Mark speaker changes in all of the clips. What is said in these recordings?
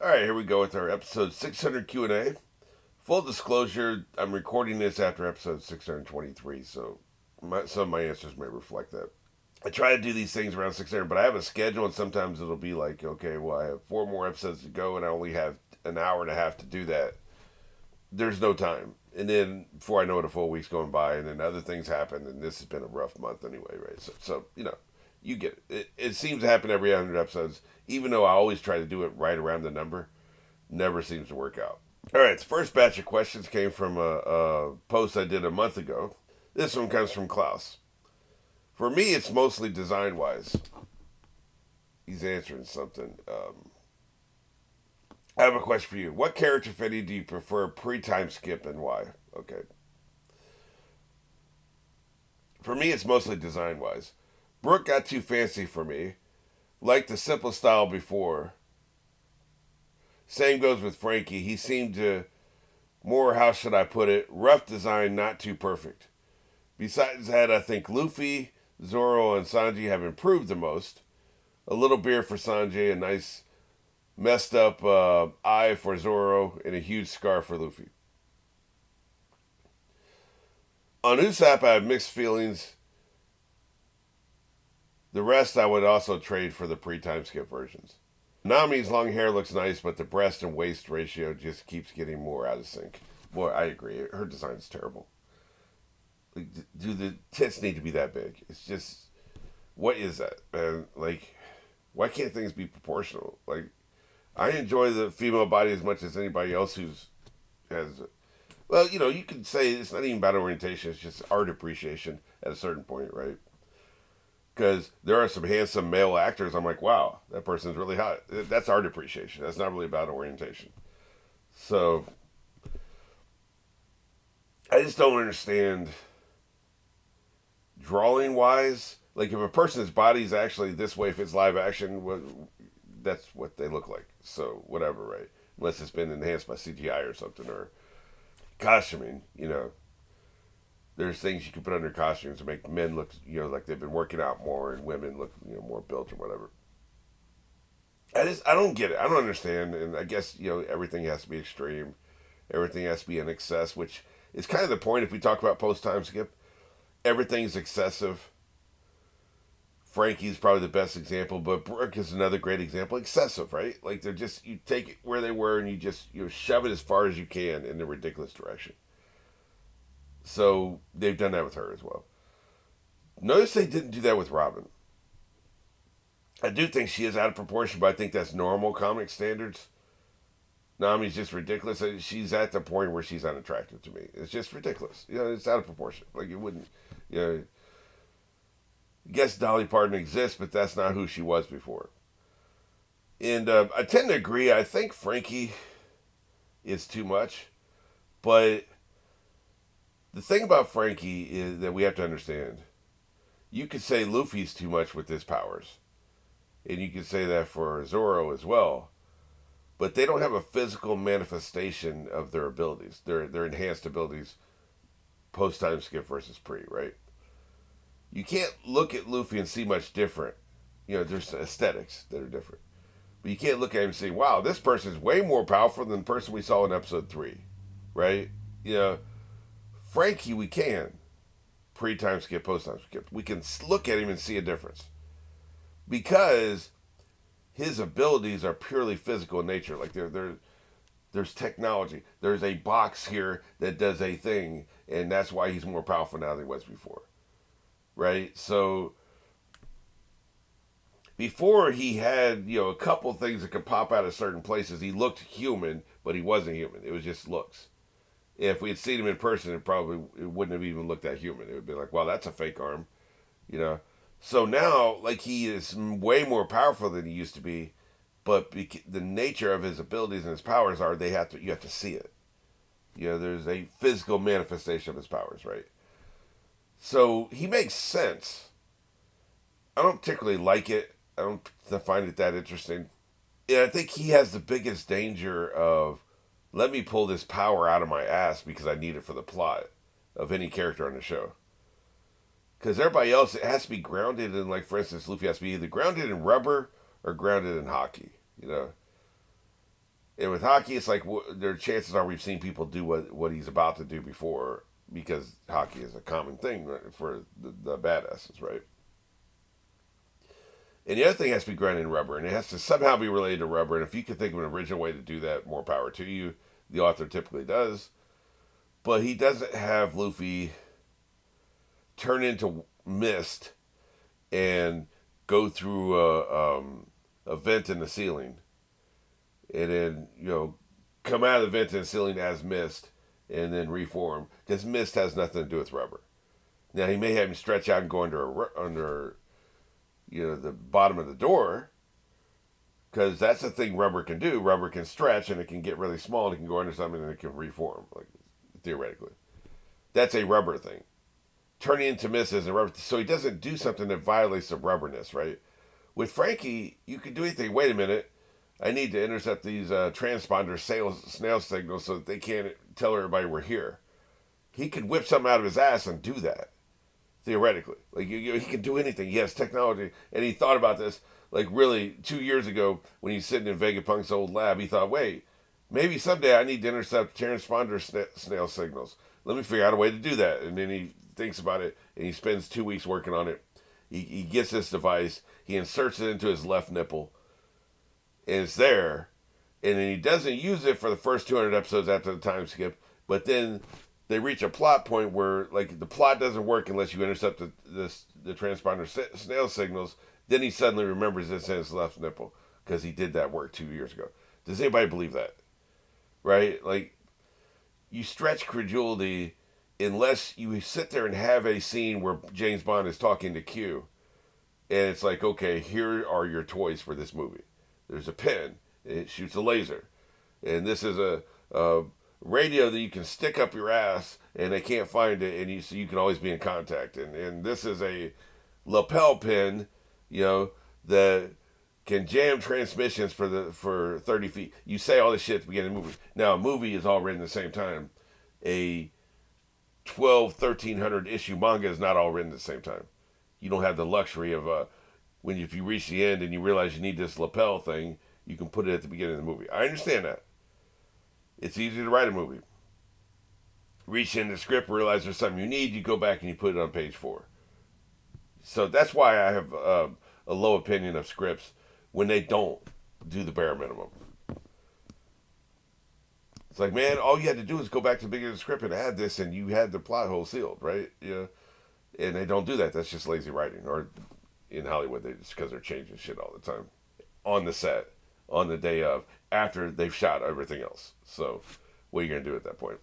Speaker 1: All right, here we go with our episode 600 Q&A. Full disclosure, I'm recording this after episode 623, so some of my answers may reflect that. I try to do these things around 600, but I have a schedule, and sometimes it'll be like, okay, well, I have 4 more episodes to go, and I only have an hour and a half to do that. There's no time. And then before I know it, a full week's going by, and then other things happen, and this has been a rough month anyway, right? So you get it. It seems to happen every 100 episodes, even though I always try to do it right around the number. Never seems to work out. All right, the first batch of questions came from a post I did a month ago. This one comes from Klaus. For me, it's mostly design-wise. He's answering something. I have a question for you. What character fitting do you prefer pre-time skip and why? Okay. For me, it's mostly design-wise. Brooke got too fancy for me. Like the simple style before. Same goes with Frankie. He seemed to more, how should I put it, rough design, not too perfect. Besides that, I think Luffy, Zoro, and Sanji have improved the most. A little beer for Sanji, a nice messed up eye for Zoro, and a huge scar for Luffy. On Usopp, I have mixed feelings. The rest I would also trade for the pre-time skip versions. Nami's long hair looks nice, but the breast and waist ratio just keeps getting more out of sync. Boy, I agree. Her design's terrible. Like, do the tits need to be that big? It's just, what is that, man? Like, why can't things be proportional? Like, I enjoy the female body as much as anybody else who's has. Well, you could say it's not even about orientation. It's just art appreciation at a certain point, right? Because there are some handsome male actors. I'm like, wow, that person's really hot. That's art appreciation. That's not really about orientation. So, I just don't understand drawing wise. Like, if a person's body is actually this way, if it's live action, that's what they look like. So, whatever, right? Unless it's been enhanced by CGI or something, or costuming, there's things you can put under costumes to make men look, like they've been working out more, and women look, more built or whatever. I don't get it. I don't understand, and I guess everything has to be extreme, everything has to be in excess, which is kind of the point. If we talk about post time skip, everything's excessive. Frankie's probably the best example, but Brooke is another great example. Excessive, right? Like they're just, you take it where they were and you just shove it as far as you can in the ridiculous direction. So they've done that with her as well. Notice they didn't do that with Robin. I do think she is out of proportion, but I think that's normal comic standards. Nami's just ridiculous. She's at the point where she's unattractive to me. It's just ridiculous. It's out of proportion. Like it wouldn't, I guess Dolly Parton exists, but that's not who she was before. And I tend to agree. I think Frankie is too much, but the thing about Frankie is that we have to understand. You could say Luffy's too much with his powers. And you could say that for Zoro as well. But they don't have a physical manifestation of their abilities. Their enhanced abilities post-time skip versus pre, right? You can't look at Luffy and see much different. There's aesthetics that are different. But you can't look at him and say, wow, this person is way more powerful than the person we saw in episode 3. Right? Frankie, we can. Pre-time skip, post-time skip. We can look at him and see a difference. Because his abilities are purely physical in nature. Like, there's technology. There's a box here that does a thing. And that's why he's more powerful now than he was before. Right? So, before he had, a couple things that could pop out of certain places. He looked human, but he wasn't human. It was just looks. If we had seen him in person, it wouldn't have even looked that human. It would be like, wow, that's a fake arm, So now, like, he is way more powerful than he used to be, but the nature of his abilities and his powers are you have to see it. There's a physical manifestation of his powers, right? So he makes sense. I don't particularly like it. I don't find it that interesting. And I think he has the biggest danger of, let me pull this power out of my ass because I need it for the plot of any character on the show. Because everybody else, it has to be grounded in, like, for instance, Luffy has to be either grounded in rubber or grounded in hockey, And with hockey, it's like their chances are we've seen people do what he's about to do before because hockey is a common thing for the badasses, right? And the other thing has to be grounded in rubber, and it has to somehow be related to rubber. And if you can think of an original way to do that, more power to you. The author typically does. But he doesn't have Luffy turn into mist and go through a vent in the ceiling. And then, come out of the vent in the ceiling as mist and then reform. Because mist has nothing to do with rubber. Now, he may have him stretch out and go under the bottom of the door, because that's the thing rubber can do. Rubber can stretch and it can get really small and it can go under something and it can reform, like theoretically. That's a rubber thing. Turning into mist is a rubber. So he doesn't do something that violates the rubberness, right? With Frankie, you can do anything. Wait a minute. I need to intercept these transponder snail signals so that they can't tell everybody we're here. He could whip something out of his ass and do that. Theoretically, like he can do anything. He has technology, and he thought about this like really 2 years ago when he's sitting in Vegapunk's old lab. He thought, wait, maybe someday I need to intercept transponder snail signals. Let me figure out a way to do that. And then he thinks about it, and he spends 2 weeks working on it. He gets this device. He inserts it into his left nipple, and it's there. And then he doesn't use it for the first 200 episodes after the time skip, but then they reach a plot point where like the plot doesn't work unless you intercept the transponder snail signals. Then he suddenly remembers this in his left nipple because he did that work 2 years ago. Does anybody believe that? Right? Like, you stretch credulity unless you sit there and have a scene where James Bond is talking to Q, and it's like, okay, here are your toys for this movie. There's a pen. It shoots a laser, and this is a radio that you can stick up your ass and they can't find it, and so you can always be in contact. And this is a lapel pin, that can jam transmissions for 30 feet. You say all this shit at the beginning of the movie. Now, a movie is all written at the same time. A 1,300 issue manga is not all written at the same time. You don't have the luxury of if you reach the end and you realize you need this lapel thing, you can put it at the beginning of the movie. I understand that. It's easy to write a movie. Reach in the script, realize there's something you need, you go back and you put it on page 4. So that's why I have a low opinion of scripts when they don't do the bare minimum. It's like, man, all you had to do is go back to the beginning of the script and add this, and you had the plot hole sealed, right? Yeah. And they don't do that. That's just lazy writing. Or in Hollywood, just because they're changing shit all the time. On the set, on the day of, after they've shot everything else. So what are you going to do at that point?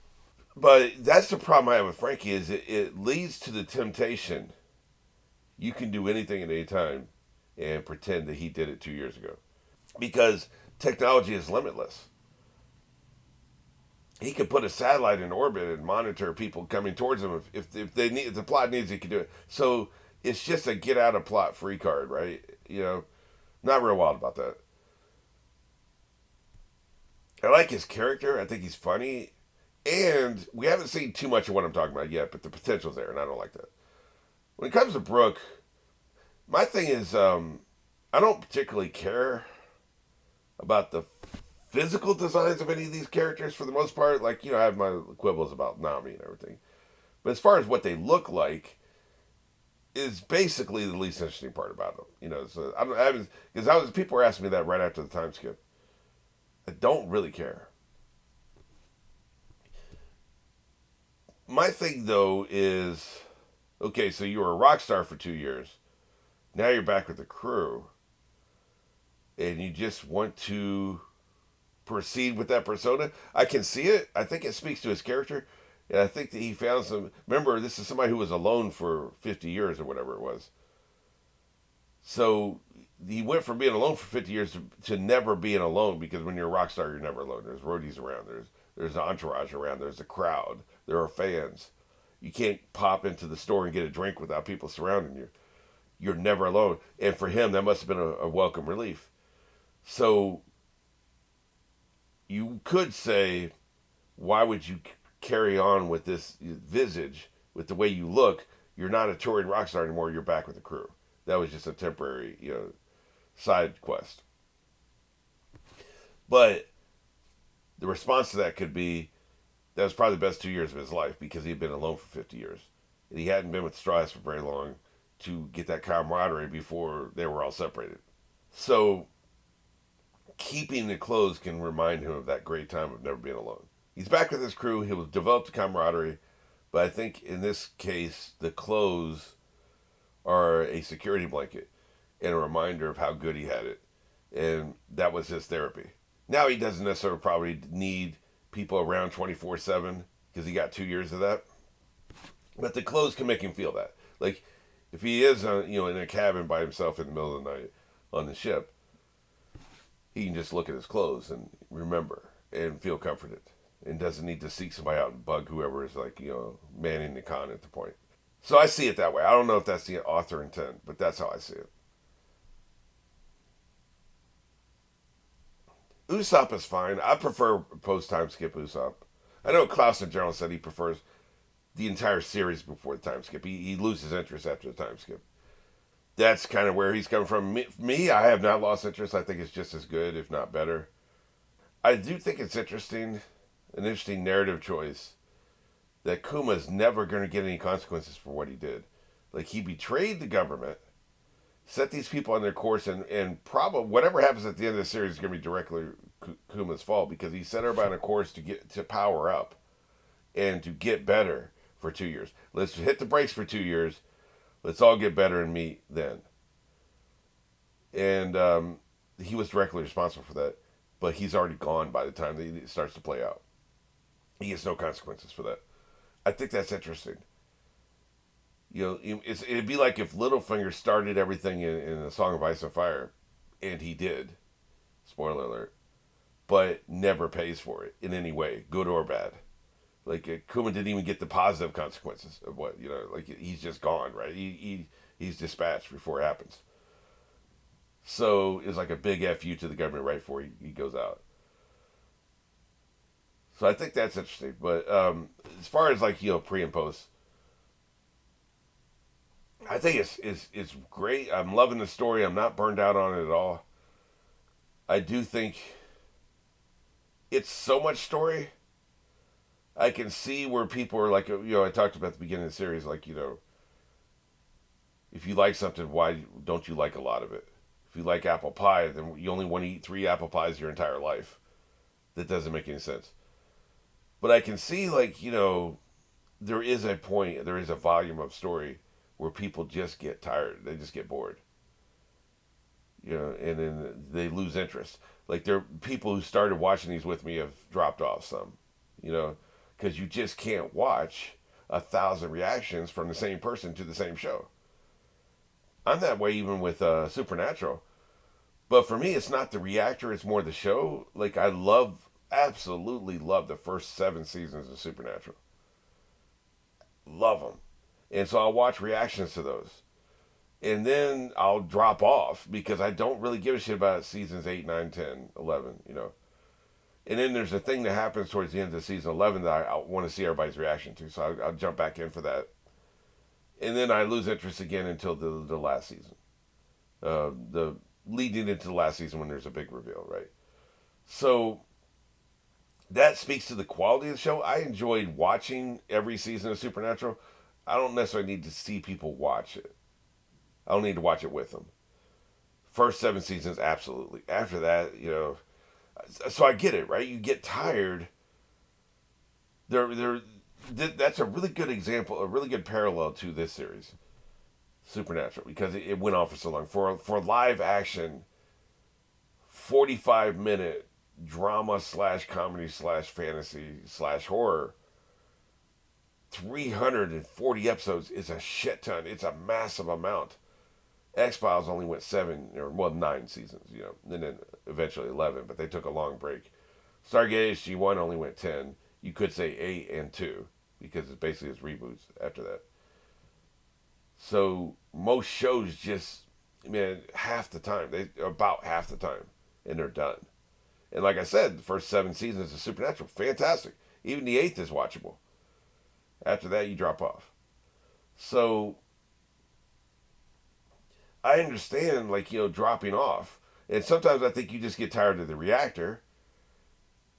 Speaker 1: But that's the problem I have with Frankie, is it leads to the temptation. You can do anything at any time and pretend that he did it 2 years ago. Because technology is limitless. He could put a satellite in orbit and monitor people coming towards him. If the plot needs, he can do it. So it's just a get out of plot free card, right? Not real wild about that. I like his character. I think he's funny. And we haven't seen too much of what I'm talking about yet, but the potential's there, and I don't like that. When it comes to Brooke, my thing is, I don't particularly care about the physical designs of any of these characters for the most part. Like, I have my quibbles about Nami and everything. But as far as what they look like, is basically the least interesting part about them. So because people were asking me that right after the time skip. I don't really care. My thing, though, is, okay, so you were a rock star for 2 years. Now you're back with the crew. And you just want to proceed with that persona. I can see it. I think it speaks to his character. And I think that he found some... Remember, this is somebody who was alone for 50 years or whatever it was. So he went from being alone for 50 years to never being alone, because when you're a rock star, you're never alone. There's roadies around. There's an entourage around. There's a crowd. There are fans. You can't pop into the store and get a drink without people surrounding you. You're never alone. And for him, that must have been a welcome relief. So you could say, why would you carry on with this visage, with the way you look? You're not a touring rock star anymore. You're back with the crew. That was just a temporary, side quest. But The response to that could be that was probably the best 2 years of his life because he had been alone for 50 years. And he hadn't been with Straw Hats for very long to get that camaraderie before they were all separated. So keeping the clothes can remind him of that great time of never being alone. He's back with his crew. He'll develop the camaraderie. But I think in this case, the clothes are a security blanket and a reminder of how good he had it. And that was his therapy. Now he doesn't necessarily probably need people around 24/7 because he got 2 years of that. But the clothes can make him feel that. Like if he is, in a cabin by himself in the middle of the night on the ship, he can just look at his clothes and remember and feel comforted, and doesn't need to seek somebody out and bug whoever is manning the con at the point. So I see it that way. I don't know if that's the author intent, but that's how I see it. Usopp is fine. I prefer post time skip Usopp. I know Klaus in general said he prefers the entire series before the time skip. He loses interest after the time skip. That's kind of where he's coming from. Me, I have not lost interest. I think it's just as good, if not better. I do think it's an interesting narrative choice that Kuma's never going to get any consequences for what he did. Like, he betrayed the government, set these people on their course, and probably whatever happens at the end of the series is going to be directly Kuma's fault, because he set everybody on a course to power up and to get better for 2 years. Let's hit the brakes for 2 years. Let's all get better and meet then. And he was directly responsible for that, but he's already gone by the time that it starts to play out. He gets no consequences for that. I think that's interesting. It'd be like if Littlefinger started everything in A Song of Ice and Fire, and he did, spoiler alert, but never pays for it in any way, good or bad. Like, Kuma didn't even get the positive consequences of what, he's just gone, right? He's dispatched before it happens. So it's like a big FU to the government right before he goes out. So I think that's interesting. But as far as pre and post, I think it's great. I'm loving the story. I'm not burned out on it at all. I do think it's so much story. I can see where people are like, I talked about at the beginning of the series, if you like something, why don't you like a lot of it? If you like apple pie, then you only want to eat 3 apple pies your entire life. That doesn't make any sense. But I can see, there is a point, there is a volume of story where people just get tired. They just get bored. And then they lose interest. Like, there are people who started watching these with me have dropped off some, because you just can't watch 1,000 reactions from the same person to the same show. I'm that way even with Supernatural. But for me, it's not the reactor, it's more the show. Like, I absolutely love the first 7 seasons of Supernatural. Love them. And so I'll watch reactions to those. And then I'll drop off because I don't really give a shit about seasons 8, 9, 10, 11, And then there's a thing that happens towards the end of season 11 that I want to see everybody's reaction to. So I'll jump back in for that. And then I lose interest again until the last season. The leading into the last season when there's a big reveal, right? So that speaks to the quality of the show. I enjoyed watching every season of Supernatural. I don't necessarily need to see people watch it. I don't need to watch it with them. First 7 seasons, absolutely. After that, so I get it, right? You get tired. That's a really good example, a really good parallel to this series, Supernatural, because it went on for so long. For live action, 45-minute drama / comedy / fantasy / horror, 340 episodes is a shit ton. It's a massive amount. X-Files only went 9 seasons, and then eventually 11, but they took a long break. Stargate SG-1 only went 10. You could say 8 and 2, because it's basically its reboots after that. So most shows just, half the time, about half the time, and they're done. And like I said, the first 7 seasons of Supernatural, fantastic. Even the 8th is watchable. After that, you drop off. So I understand, dropping off. And sometimes I think you just get tired of the reactor.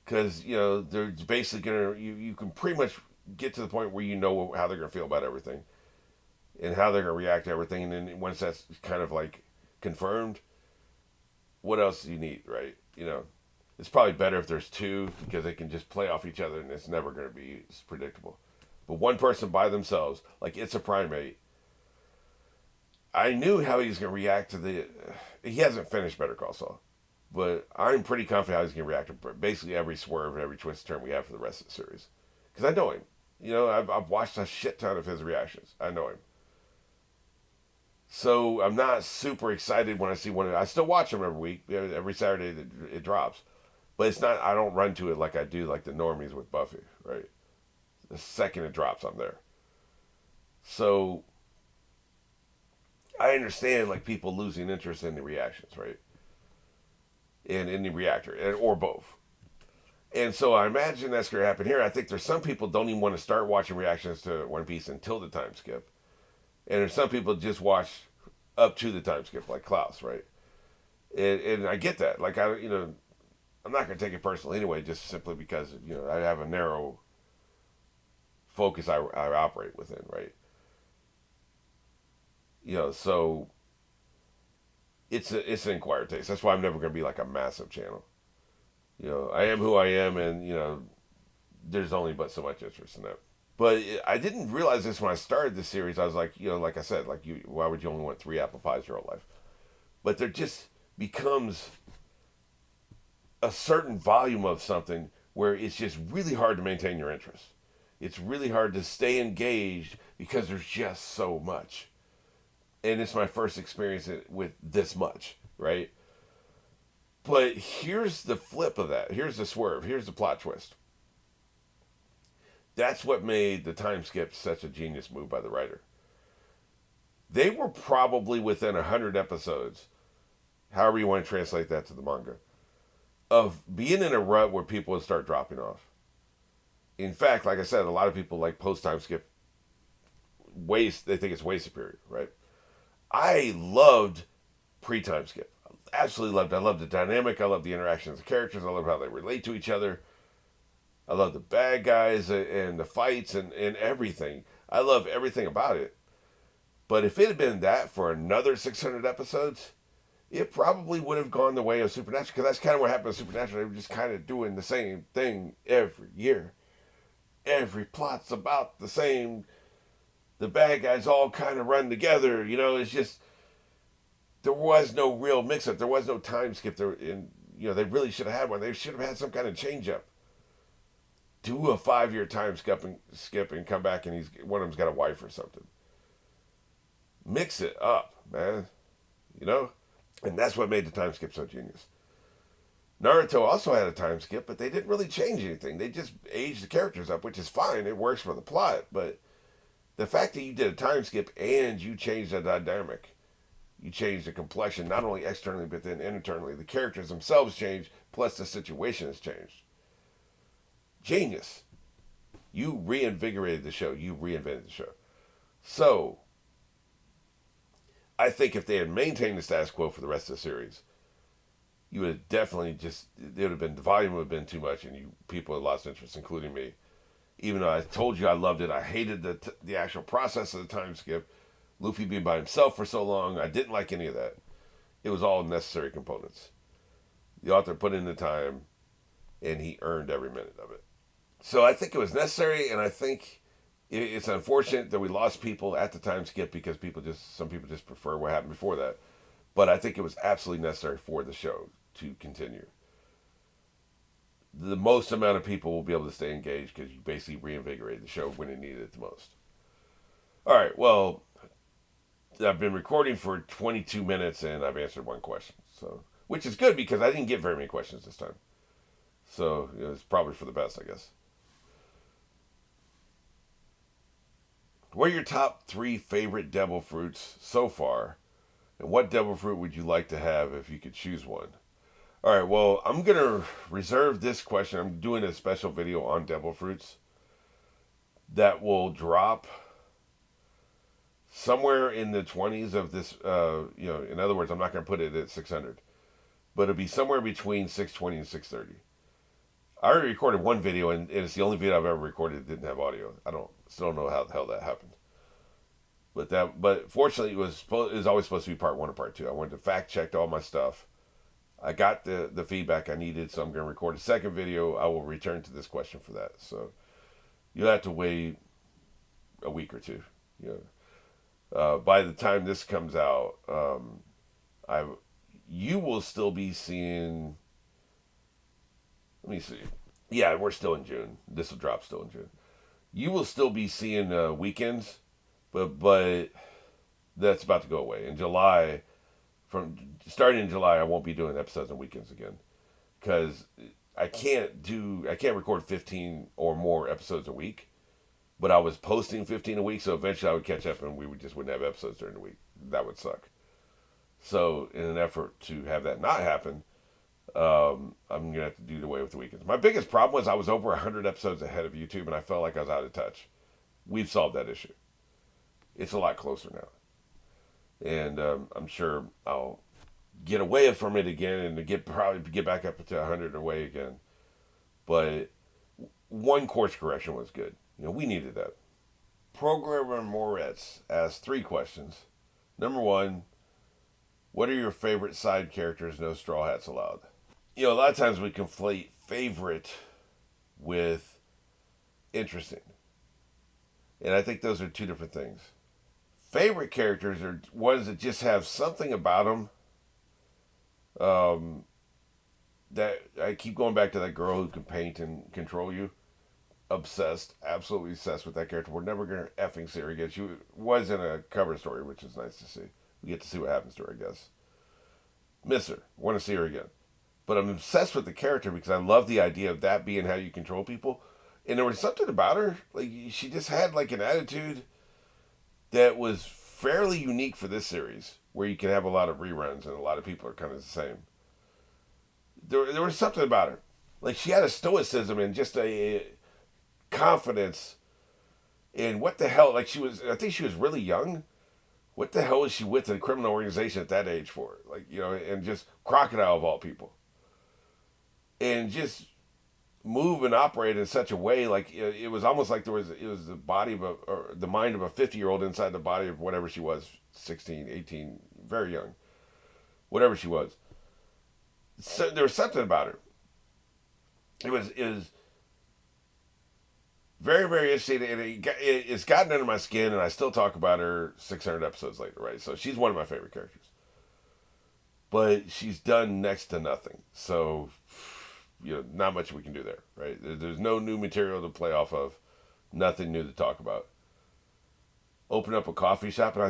Speaker 1: because they're basically gonna you can pretty much get to the point where you know how they're gonna feel about everything and how they're gonna react to everything, and then once that's kind of like confirmed, what else do you need, right? It's probably better if there's two because they can just play off each other and it's never going to be as predictable. But one person by themselves, like It's a Primate, I knew how he was going to react to the. He hasn't finished Better Call Saul, but I'm pretty confident how he's going to react to basically every swerve and every twist and turn we have for the rest of the series. Because I know him. I've watched a shit ton of his reactions. I know him. So I'm not super excited when I see one. I still watch him every week, every Saturday that it drops. But it's not. I don't run to it like I do like the normies with Buffy, right? The second it drops, I'm there. So I understand like people losing interest in the reactions, right? And in the reactor, or both. And so I imagine that's going to happen here. I think there's some people don't even want to start watching reactions to One Piece until the time skip, and there's some people just watch up to the time skip, like Klaus, right? And I get that. Like I'm not going to take it personally anyway, just simply because I have a narrow focus I operate within, right? So it's an acquired taste. That's why I'm never going to be like a massive channel. I am who I am, and there's only but so much interest in that. But I didn't realize this when I started the series. I was like, like I said, like why would you only want 3 apple pies your whole life? But there just becomes a certain volume of something where it's just really hard to maintain your interest. It's really hard to stay engaged because there's just so much. And it's my first experience with this much, right? But here's the flip of that. Here's the swerve. Here's the plot twist. That's what made the time skip such a genius move by the writer. They were probably within 100 episodes, however you want to translate that to the manga, of being in a rut where people would start dropping off. In fact, like I said, a lot of people like post time skip they think it's way superior, right? I loved pre time skip. Absolutely loved it. I loved the dynamic. I loved the interactions of the characters. I loved how they relate to each other. I love the bad guys and the fights and everything. I love everything about it. But if it had been that for another 600 episodes, it probably would have gone the way of Supernatural, because that's kind of what happened with Supernatural. They were just kind of doing the same thing every year. Every plot's about the same. The bad guys all kind of run together. It's just, there was no real mix-up. There was no time skip. They really should have had one. They should have had some kind of change-up. Do a 5-year time skip and come back and one of them's got a wife or something. Mix it up, man. And that's what made the time skip so genius. Naruto also had a time skip, but they didn't really change anything. They just aged the characters up, which is fine. It works for the plot. But the fact that you did a time skip and you changed the dynamic, you changed the complexion, not only externally, but then internally. The characters themselves changed, plus the situation has changed. Genius. You reinvigorated the show. You reinvented the show. So, I think if they had maintained the status quo for the rest of the series, you would have definitely the volume would have been too much, and people had lost interest, including me. Even though I told you I loved it, I hated the actual process of the time skip. Luffy being by himself for so long, I didn't like any of that. It was all necessary components. The author put in the time, and he earned every minute of it. So I think it was necessary, and I think it's unfortunate that we lost people at the time skip because some people just prefer what happened before that. But I think it was absolutely necessary for the show to continue. The most amount of people will be able to stay engaged because you basically reinvigorated the show when it needed it the most. All right, well, I've been recording for 22 minutes and I've answered one question, which is good because I didn't get very many questions this time. So it's probably for the best, I guess. What are your top 3 favorite devil fruits so far? And what devil fruit would you like to have if you could choose one? All right, well, I'm going to reserve this question. I'm doing a special video on devil fruits that will drop somewhere in the 20s of this. In other words, I'm not going to put it at 600. But it'll be somewhere between 620 and 630. I already recorded one video, and it's the only video I've ever recorded that didn't have audio. I still don't know how the hell that happened. But fortunately, it was always supposed to be part one or part two. I wanted to fact check all my stuff. I got the feedback I needed, so I'm going to record a second video. I will return to this question for that. So you'll have to wait a week or two. By the time this comes out, you will still be seeing. Let me see. Yeah, we're still in June. This will drop still in June. You will still be seeing weekends, but that's about to go away in July. From starting in July, I won't be doing episodes on weekends again because I can't record 15 or more episodes a week. But I was posting 15 a week, so eventually I would catch up and wouldn't have episodes during the week. That would suck. So in an effort to have that not happen, I'm going to have to do away with the weekends. My biggest problem was I was over 100 episodes ahead of YouTube, and I felt like I was out of touch. We've solved that issue. It's a lot closer now. And I'm sure I'll get away from it again and probably get back up to 100 away again. But one course correction was good. We needed that. Programmer Moritz asked 3 questions. Number 1, what are your favorite side characters? No straw hats allowed. A lot of times we conflate favorite with interesting. And I think those are 2 different things. Favorite characters are ones that just have something about them that I keep going back to that girl who can paint and control you. Obsessed, absolutely obsessed with that character. We're never going to effing see her again. She was in a cover story, which is nice to see. We get to see what happens to her, I guess. Miss her. Want to see her again. But I'm obsessed with the character because I love the idea of that being how you control people. And there was something about her. Like, she just had like an attitude that was fairly unique for this series, where you can have a lot of reruns and a lot of people are kind of the same. There was something about her. Like, she had a stoicism and just a confidence in what the hell. Like, I think she was really young. What the hell was she with a criminal organization at that age for? Like, and just Crocodile of all people. And just move and operate in such a way, like it was almost like it was the body of or the mind of a 50-year-old inside the body of whatever she was, 16, 18, very young, whatever she was. So there was something about her. It was very, very interesting, and it's gotten under my skin, and I still talk about her 600 episodes later, right? So she's one of my favorite characters. But she's done next to nothing. So, not much we can do there, right? There's no new material to play off of. Nothing new to talk about. Open up a coffee shop, and I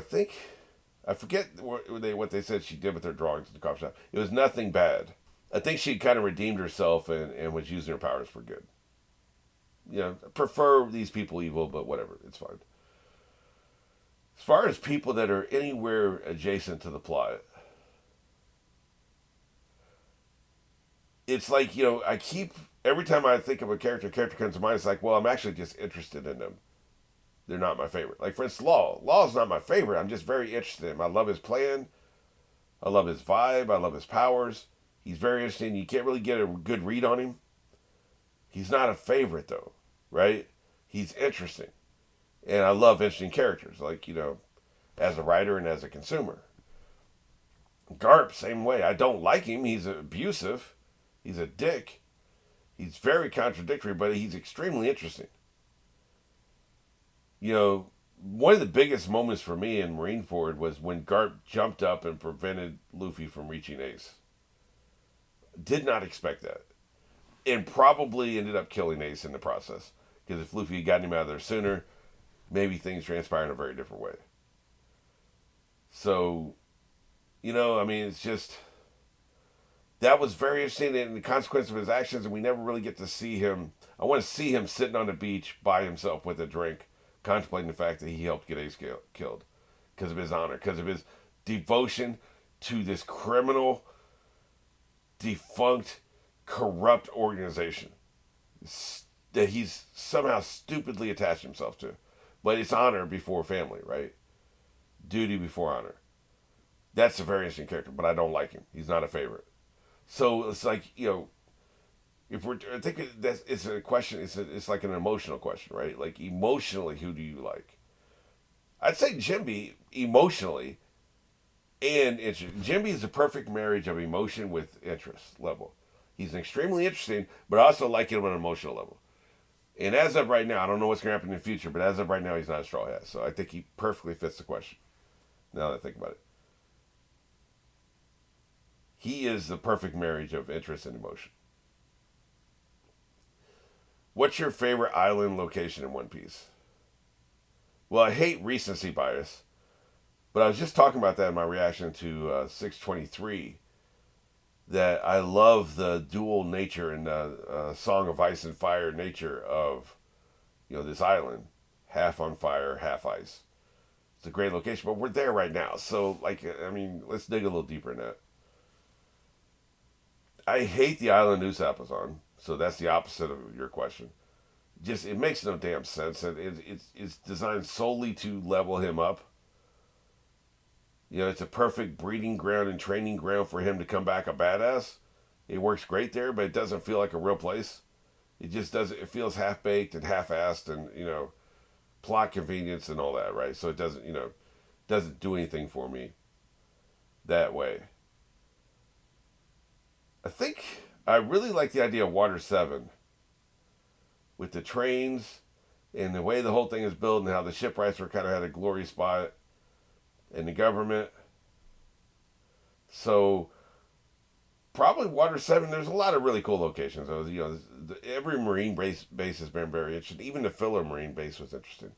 Speaker 1: forget what they said she did with her drawings in the coffee shop. It was nothing bad. I think she kind of redeemed herself and was using her powers for good. I prefer these people evil, but whatever, it's fine. As far as people that are anywhere adjacent to the plot, it's like, every time I think of a character comes to mind, it's like, well, I'm actually just interested in them. They're not my favorite. Like, for instance, Law's not my favorite. I'm just very interested in him. I love his plan. I love his vibe. I love his powers. He's very interesting. You can't really get a good read on him. He's not a favorite, though, right? He's interesting. And I love interesting characters, like, as a writer and as a consumer. Garp, same way. I don't like him. He's abusive. He's a dick. He's very contradictory, but he's extremely interesting. One of the biggest moments for me in Marineford was when Garp jumped up and prevented Luffy from reaching Ace. Did not expect that. And probably ended up killing Ace in the process. Because if Luffy had gotten him out of there sooner, maybe things transpire in a very different way. So, it's just, that was very interesting, and the consequence of his actions, and we never really get to see him. I want to see him sitting on the beach by himself with a drink, contemplating the fact that he helped get Ace killed. Because of his honor, because of his devotion to this criminal, defunct, corrupt organization that he's somehow stupidly attached himself to. But it's honor before family, right? Duty before honor. That's a very interesting character, but I don't like him. He's not a favorite. So it's like, if we're, I think that's it's a question. It's like an emotional question, right? Like emotionally, who do you like? I'd say Jimby emotionally and interest. Jimby is the perfect marriage of emotion with interest level. He's extremely interesting, but I also like him on an emotional level. And as of right now, I don't know what's going to happen in the future, but as of right now, he's not a straw hat. So I think he perfectly fits the question. Now that I think about it, he is the perfect marriage of interest and emotion. What's your favorite island location in One Piece? Well, I hate recency bias, but I was just talking about that in my reaction to 623. That I love the dual nature and Song of Ice and Fire nature of this island, half on fire, half ice. It's a great location, but we're there right now. So like, I mean, let's dig a little deeper in that. I hate the island Usopp was on, so that's the opposite of your question. Just it makes no damn sense, and it's designed solely to level him up. It's a perfect breeding ground and training ground for him to come back a badass. It works great there, but it doesn't feel like a real place. It just doesn't. It feels half baked and half assed, and plot convenience and all that, right? So it doesn't do anything for me that way. I think I really like the idea of Water 7 with the trains and the way the whole thing is built and how the shipwrights were kind of had a glory spot in the government. So probably Water 7, there's a lot of really cool locations. Every Marine base has been very interesting. Even the filler Marine base was interesting.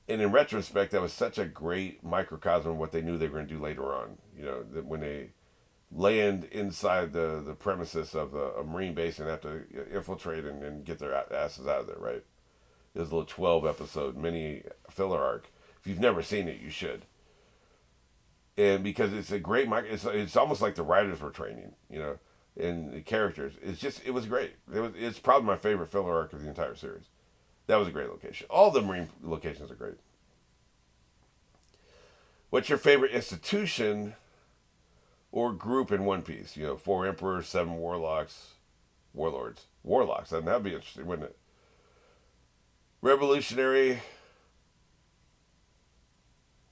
Speaker 1: And in retrospect, that was such a great microcosm of what they knew they were going to do later on. That when they land inside the premises of a Marine base and have to infiltrate and get their asses out of there, right? It was a little 12 episode mini filler arc. If you've never seen it, you should. And because it's a great, it's almost like the writers were training, and the characters. It was great. It's probably my favorite filler arc of the entire series. That was a great location. All the Marine locations are great. What's your favorite institution or group in One Piece? 4 emperors, 7 warlords. Warlocks, that'd be interesting, wouldn't it? Revolutionary,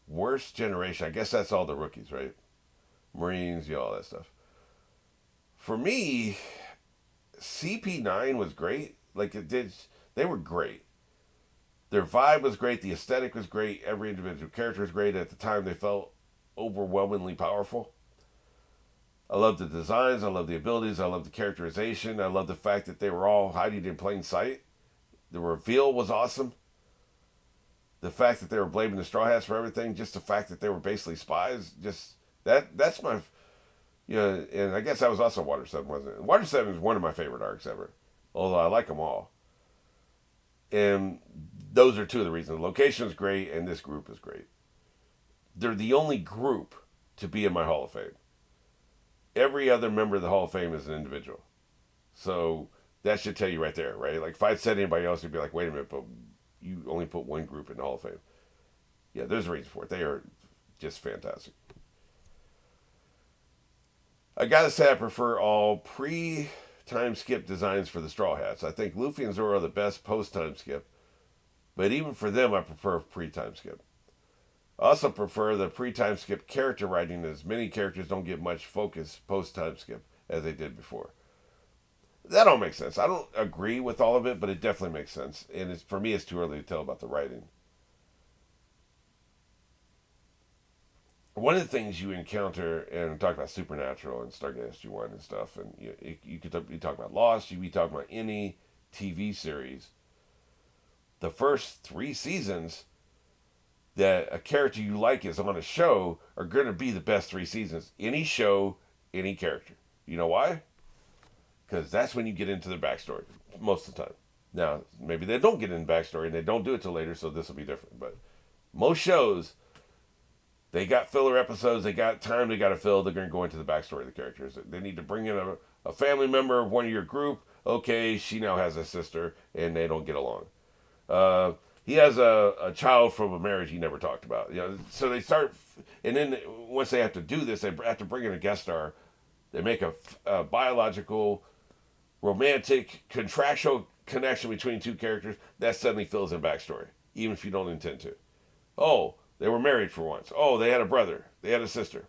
Speaker 1: worst generation. I guess that's all the rookies, right? Marines, all that stuff. For me, CP9 was great. Like it did, they were great. Their vibe was great. The aesthetic was great. Every individual character was great. At the time, they felt overwhelmingly powerful. I love the designs. I love the abilities. I love the characterization. I love the fact that they were all hiding in plain sight. The reveal was awesome. The fact that they were blaming the Straw Hats for everything, just the fact that they were basically spies, just that's my, and I guess that was also Water 7, wasn't it? Water 7 is one of my favorite arcs ever, although I like them all. And those are two of the reasons. The location is great, and this group is great. They're the only group to be in my Hall of Fame. Every other member of the Hall of Fame is an individual. So that should tell you right there, right? Like if I'd said anybody else, you'd be like, wait a minute, but you only put one group in the Hall of Fame. Yeah, there's a reason for it. They are just fantastic. I gotta say I prefer all pre-time skip designs for the Straw Hats. I think Luffy and Zoro are the best post-time skip, but even for them I prefer pre-time skip. I also prefer the pre-time skip character writing, as many characters don't get much focus post-time skip as they did before. That all makes sense. I don't agree with all of it, but it definitely makes sense. And for me, it's too early to tell about the writing. One of the things you encounter, and talk about Supernatural and Stargate SG-1 and stuff, and you talk about Lost, you talk about any TV series. The first 3 seasons that a character you like is on a show are going to be the best 3 seasons. Any show, any character. You know why? Because that's when you get into their backstory, most of the time. Now, maybe they don't get into backstory and they don't do it till later, so this will be different. But most shows, they got filler episodes, they got time they got to fill, they're going to go into the backstory of the characters. They need to bring in a family member of one of your group. Okay, she now has a sister, and they don't get along. He has a child from a marriage he never talked about. So they start, and then once they have to do this, they have to bring in a guest star. They make a biological romantic, contractual connection between two characters, that suddenly fills in backstory, even if you don't intend to. Oh, they were married for once. Oh, they had a brother. They had a sister.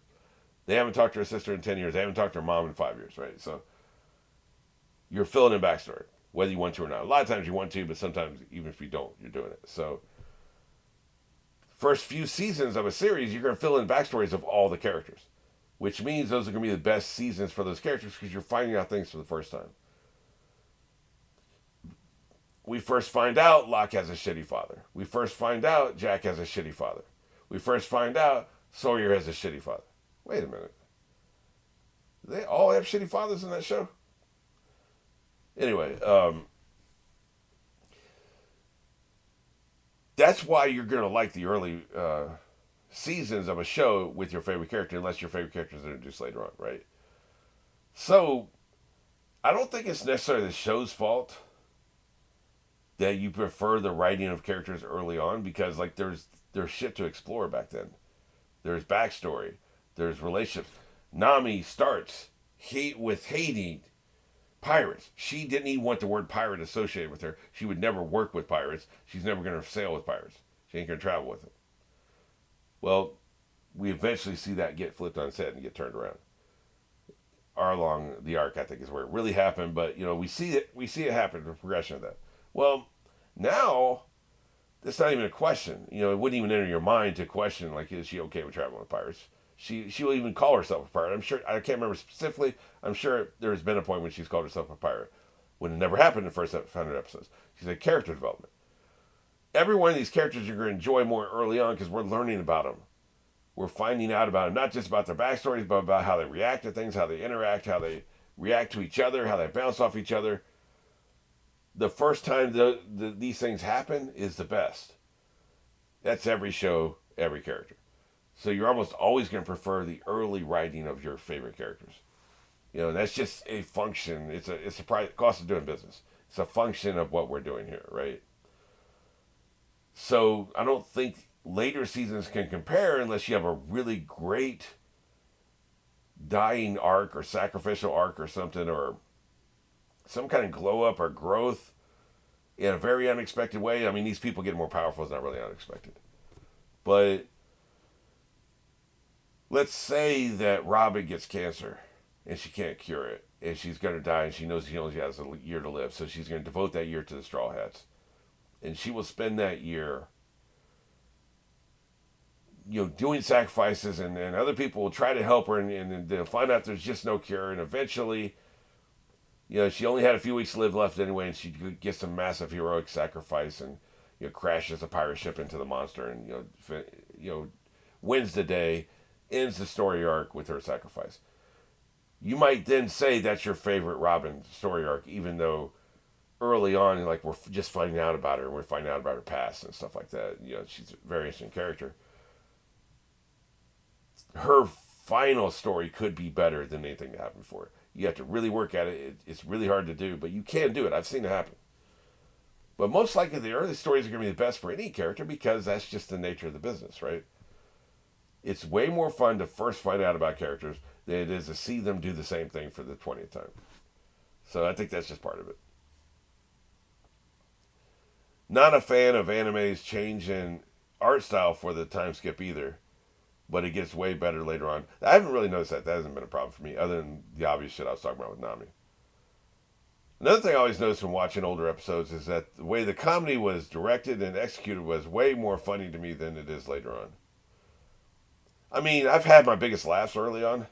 Speaker 1: They haven't talked to her sister in 10 years. They haven't talked to her mom in 5 years, right? So you're filling in backstory, whether you want to or not. A lot of times you want to, but sometimes even if you don't, you're doing it. So first few seasons of a series, you're going to fill in backstories of all the characters, which means those are going to be the best seasons for those characters because you're finding out things for the first time. We first find out Locke has a shitty father. We first find out Jack has a shitty father. We first find out Sawyer has a shitty father. Wait a minute. They all have shitty fathers in that show? Anyway, that's why you're going to like the early seasons of a show with your favorite character, unless your favorite character is introduced later on, right? So, I don't think it's necessarily the show's fault that you prefer the writing of characters early on, because like there's shit to explore back then. There's backstory. There's relationships. Nami starts hating pirates. She didn't even want the word pirate associated with her. She would never work with pirates. She's never going to sail with pirates. She ain't going to travel with them. Well, we eventually see that get flipped on its head and get turned around. Along the arc, I think, is where it really happened. But we see it happen. The progression of that. Well, now that's not even a question. It wouldn't even enter your mind to question, like, is she okay with traveling with pirates? She will even call herself a pirate. I'm sure, I can't remember specifically. I'm sure there's been a point when she's called herself a pirate, when it never happened in the first 100 episodes. She's a character development. Every one of these characters you're going to enjoy more early on because we're learning about them. We're finding out about them, not just about their backstories, but about how they react to things, how they interact, how they react to each other, how they bounce off each other. The first time these things happen is the best. That's every show, every character. So you're almost always going to prefer the early writing of your favorite characters. That's just a function. It's a cost of doing business. It's a function of what we're doing here, right? So I don't think later seasons can compare unless you have a really great dying arc or sacrificial arc or something, or some kind of glow up or growth in a very unexpected way. I mean, these people getting more powerful is not really unexpected. But let's say that Robin gets cancer and she can't cure it, and she's going to die, and she knows she only has a year to live, so she's going to devote that year to the Straw Hats. And she will spend that year doing sacrifices, and other people will try to help her, and they'll find out there's just no cure, and eventually she only had a few weeks to live left anyway, and she gets some massive heroic sacrifice and crashes a pirate ship into the monster, and wins the day, ends the story arc with her sacrifice. You might then say that's your favorite Robin story arc, even though early on, like, we're just finding out about her, and we're finding out about her past and stuff like that. She's a very interesting character. Her final story could be better than anything that happened before. You have to really work at it. It's really hard to do, but you can do it. I've seen it happen. But most likely the early stories are going to be the best for any character because that's just the nature of the business, right? It's way more fun to first find out about characters than it is to see them do the same thing for the 20th time. So I think that's just part of it. Not a fan of anime's change in art style for the time skip either, but it gets way better later on. I haven't really noticed that. That hasn't been a problem for me, other than the obvious shit I was talking about with Nami. Another thing I always noticed when watching older episodes is that the way the comedy was directed and executed was way more funny to me than it is later on. I mean, I've had my biggest laughs early on,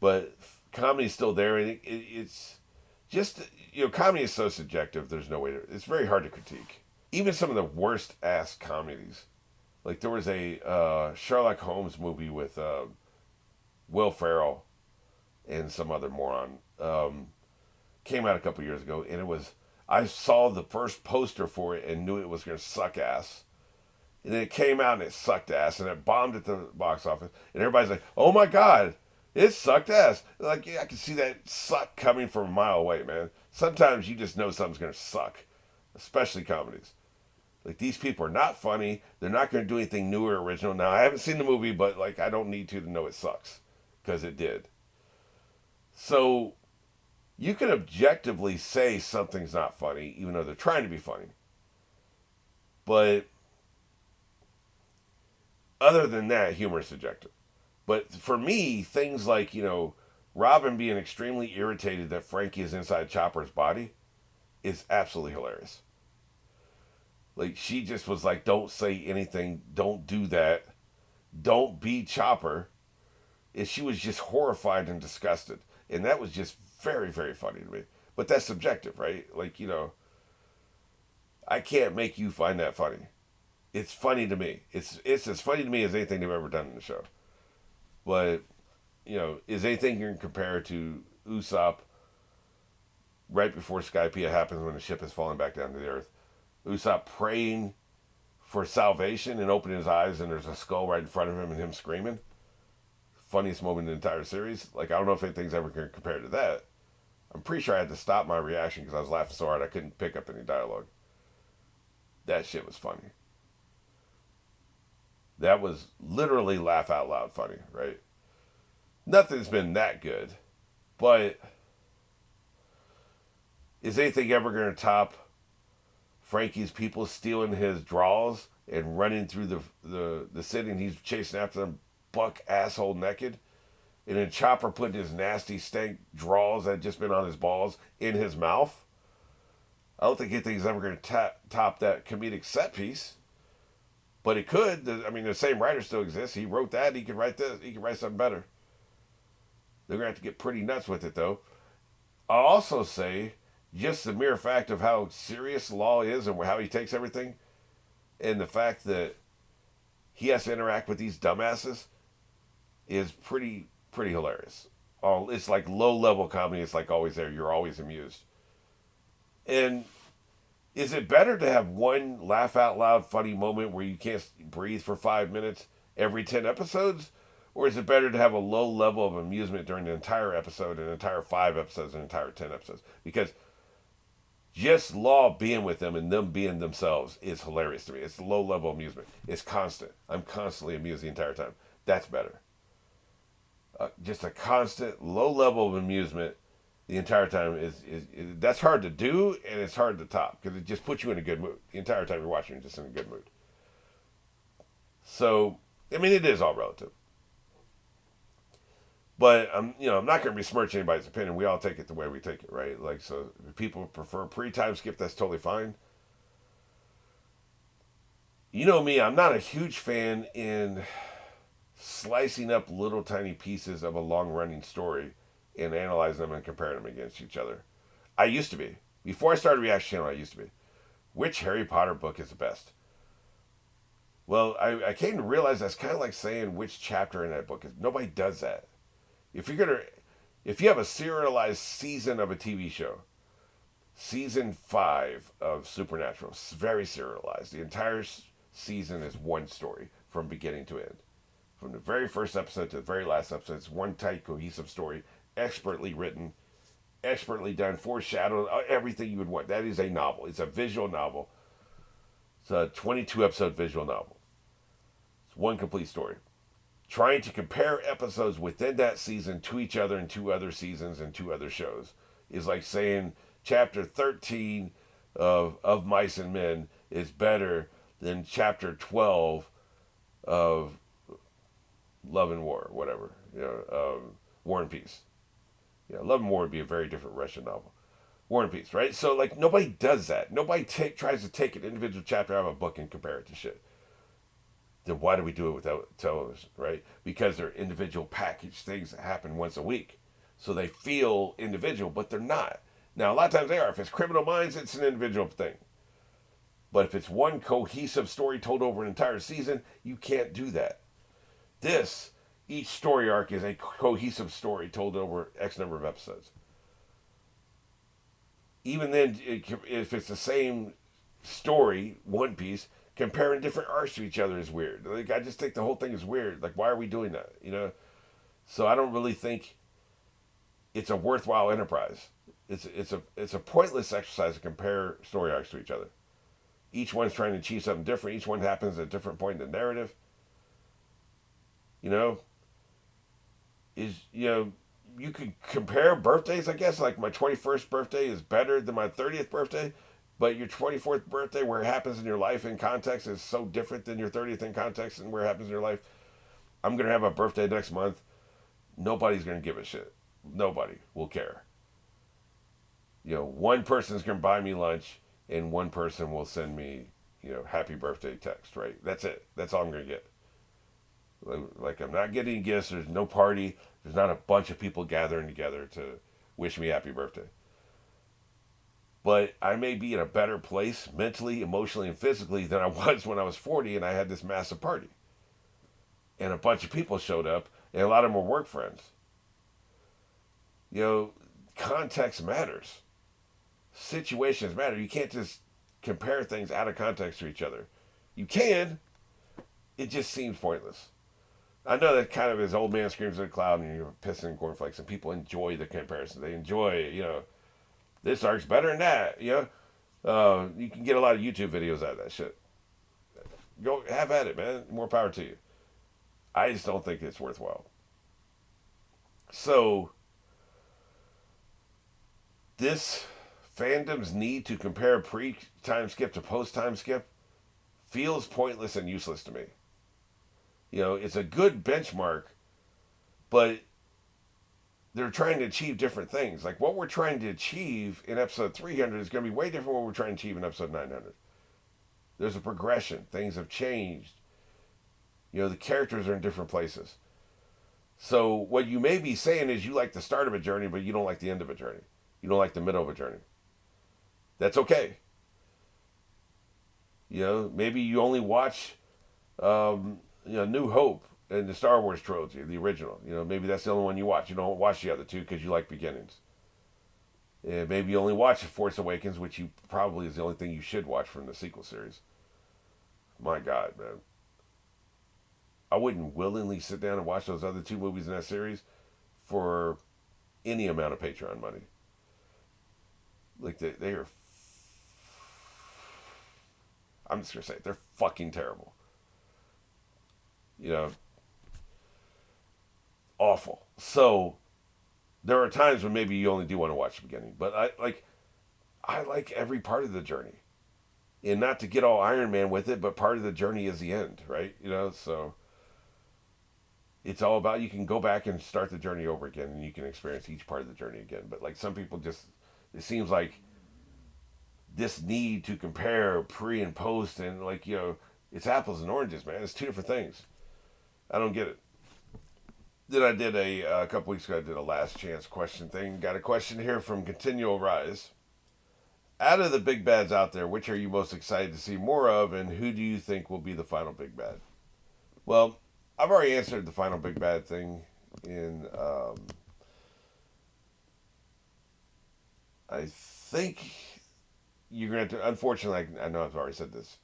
Speaker 1: but comedy's still there, and it's just, comedy is so subjective, there's no way to, it's very hard to critique. Even some of the worst ass comedies. Like, there was a Sherlock Holmes movie with Will Ferrell and some other moron. Came out a couple years ago, and I saw the first poster for it and knew it was going to suck ass. And then it came out and it sucked ass, and it bombed at the box office. And everybody's like, oh my God, it sucked ass. Like, yeah, I can see that suck coming from a mile away, man. Sometimes you just know something's going to suck, especially comedies. Like, these people are not funny. They're not going to do anything new or original. Now, I haven't seen the movie, but, like, I don't need to know it sucks, because it did. So, You can objectively say something's not funny, even though they're trying to be funny. But other than that, humor is subjective. But for me, things like, Robin being extremely irritated that Frankie is inside Chopper's body is absolutely hilarious. Like, she just was like, don't say anything, don't do that, don't be Chopper. And she was just horrified and disgusted. And that was just very, very funny to me. But that's subjective, right? Like, I can't make you find that funny. It's funny to me. It's as funny to me as anything they've ever done in the show. But, is anything you can compare to Usopp right before Skypiea happens when the ship is falling back down to the earth? Usopp praying for salvation and opening his eyes and there's a skull right in front of him and him screaming. Funniest moment in the entire series. Like, I don't know if anything's ever going to compare to that. I'm pretty sure I had to stop my reaction because I was laughing so hard I couldn't pick up any dialogue. That shit was funny. That was literally laugh out loud funny, right? Nothing's been that good, but is anything ever going to top Frankie's people stealing his draws and running through the city and he's chasing after them buck asshole naked? And then Chopper putting his nasty stank draws that had just been on his balls in his mouth? I don't think anything's ever going to top that comedic set piece. But it could. I mean, the same writer still exists. He wrote that. He could write this. He could write something better. They're going to have to get pretty nuts with it, though. I'll also say just the mere fact of how serious Law is and how he takes everything, and the fact that he has to interact with these dumbasses is pretty hilarious. Oh, it's like low level comedy. It's like always there. You're always amused. And is it better to have one laugh out loud funny moment where you can't breathe for 5 minutes every 10 episodes? Or is it better to have a low level of amusement during the entire episode, an entire 5 episodes, an entire 10 episodes? Because just Law being with them and them being themselves is hilarious to me. It's low level amusement. It's constant. I'm constantly amused the entire time. That's better. Just a constant low level of amusement the entire time is that's hard to do and it's hard to top because it just puts you in a good mood the entire time you're watching. You're just in a good mood. So I mean, it is all relative, but I'm not going to besmirch anybody's opinion. We all take it the way we take it, right? Like, so if people prefer pre-time skip, that's totally fine. You know me, I'm not a huge fan in slicing up little tiny pieces of a long running story and analyzing them and comparing them against each other. I used to be. Before I started Reaction Channel, I used to be. Which Harry Potter book is the best? Well, I came to realize that's kind of like saying which chapter in that book is. Nobody does that. If you have a serialized season of a TV show, season 5 of Supernatural, it's very serialized. The entire season is one story from beginning to end. From the very first episode to the very last episode, it's one tight, cohesive story, expertly written, expertly done, foreshadowed, everything you would want. That is a novel. It's a visual novel. It's a 22-episode visual novel. It's one complete story. Trying to compare episodes within that season to each other in 2 other seasons and 2 other shows is like saying chapter 13 of Mice and Men is better than chapter 12 of Love and War, whatever. War and Peace. Love and War would be a very different Russian novel. War and Peace, right? So, like, nobody does that. Nobody tries to take an individual chapter out of a book and compare it to shit. Then why do we do it without television, right? Because they're individual packaged things that happen once a week. So they feel individual, but they're not. Now, a lot of times they are. If it's Criminal Minds, it's an individual thing. But if it's one cohesive story told over an entire season, you can't do that. Each story arc is a cohesive story told over X number of episodes. Even then, if it's the same story, One Piece, comparing different arcs to each other is weird. Like, I just think the whole thing is weird. Like, why are we doing that? So I don't really think it's a worthwhile enterprise. It's a pointless exercise to compare story arcs to each other. Each one's trying to achieve something different. Each one happens at a different point in the narrative. you could compare birthdays, I guess. Like my 21st birthday is better than my 30th birthday, but your 24th birthday, where it happens in your life in context, is so different than your 30th in context and where it happens in your life. I'm going to have a birthday next month. Nobody's going to give a shit. Nobody will care. One person's going to buy me lunch and one person will send me, happy birthday text, right? That's it. That's all I'm going to get. Like, I'm not getting gifts. There's no party. There's not a bunch of people gathering together to wish me happy birthday. But I may be in a better place mentally, emotionally, and physically than I was when I was 40 and I had this massive party. And a bunch of people showed up, and a lot of them were work friends. Context matters. Situations matter. You can't just compare things out of context to each other. You can. It just seems pointless. I know that kind of is old man screams at a cloud and you're pissing cornflakes, and people enjoy the comparison. They enjoy, this arc's better than that, you can get a lot of YouTube videos out of that shit. Go have at it, man. More power to you. I just don't think it's worthwhile. So, this fandom's need to compare pre-time skip to post-time skip feels pointless and useless to me. It's a good benchmark, but they're trying to achieve different things. Like what we're trying to achieve in episode 300 is going to be way different from what we're trying to achieve in episode 900. There's a progression. Things have changed. The characters are in different places. So what you may be saying is you like the start of a journey, but you don't like the end of a journey. You don't like the middle of a journey. That's okay. Maybe you only watch, New Hope and the Star Wars trilogy, the original. Maybe that's the only one you watch. You don't watch the other two because you like beginnings. And maybe you only watch Force Awakens, which you probably is the only thing you should watch from the sequel series. My God, man. I wouldn't willingly sit down and watch those other two movies in that series for any amount of Patreon money. Like, they are... I'm just going to say it. They're fucking terrible. Awful. So, there are times when maybe you only do want to watch the beginning. But I like every part of the journey. And not to get all Iron Man with it, but part of the journey is the end, right? So... It's all about, you can go back and start the journey over again and you can experience each part of the journey again. But like some people just, it seems like this need to compare pre and post and it's apples and oranges, man. It's two different things. I don't get it. Then I did a couple weeks ago, I did a last chance question thing. Got a question here from Continual Rise. Out of the big bads out there, which are you most excited to see more of and who do you think will be the final big bad? Well, I've already answered the final big bad thing in, I think you're going to have to, unfortunately, I know I've already said this,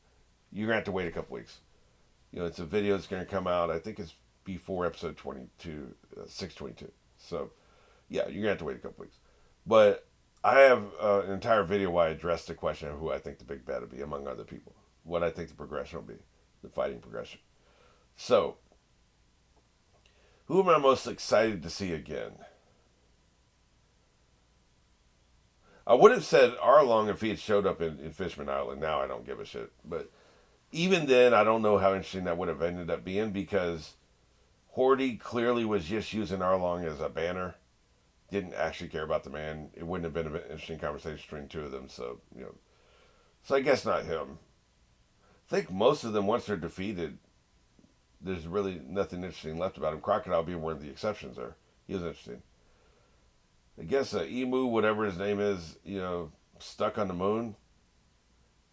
Speaker 1: you're going to have to wait a couple weeks. It's a video that's going to come out, I think it's before episode 22, 622. So, yeah, you're going to have to wait a couple weeks. But I have an entire video where I address the question of who I think the big bad will be, among other people. What I think the progression will be, the fighting progression. So, who am I most excited to see again? I would have said Arlong if he had showed up in Fishman Island. Now I don't give a shit. But even then, I don't know how interesting that would have ended up being because Horty clearly was just using Arlong as a banner. Didn't actually care about the man. It wouldn't have been an interesting conversation between the two of them. So, So I guess not him. I think most of them, once they're defeated, there's really nothing interesting left about him. Crocodile being one of the exceptions there. He was interesting. I guess Emu, whatever his name is, stuck on the moon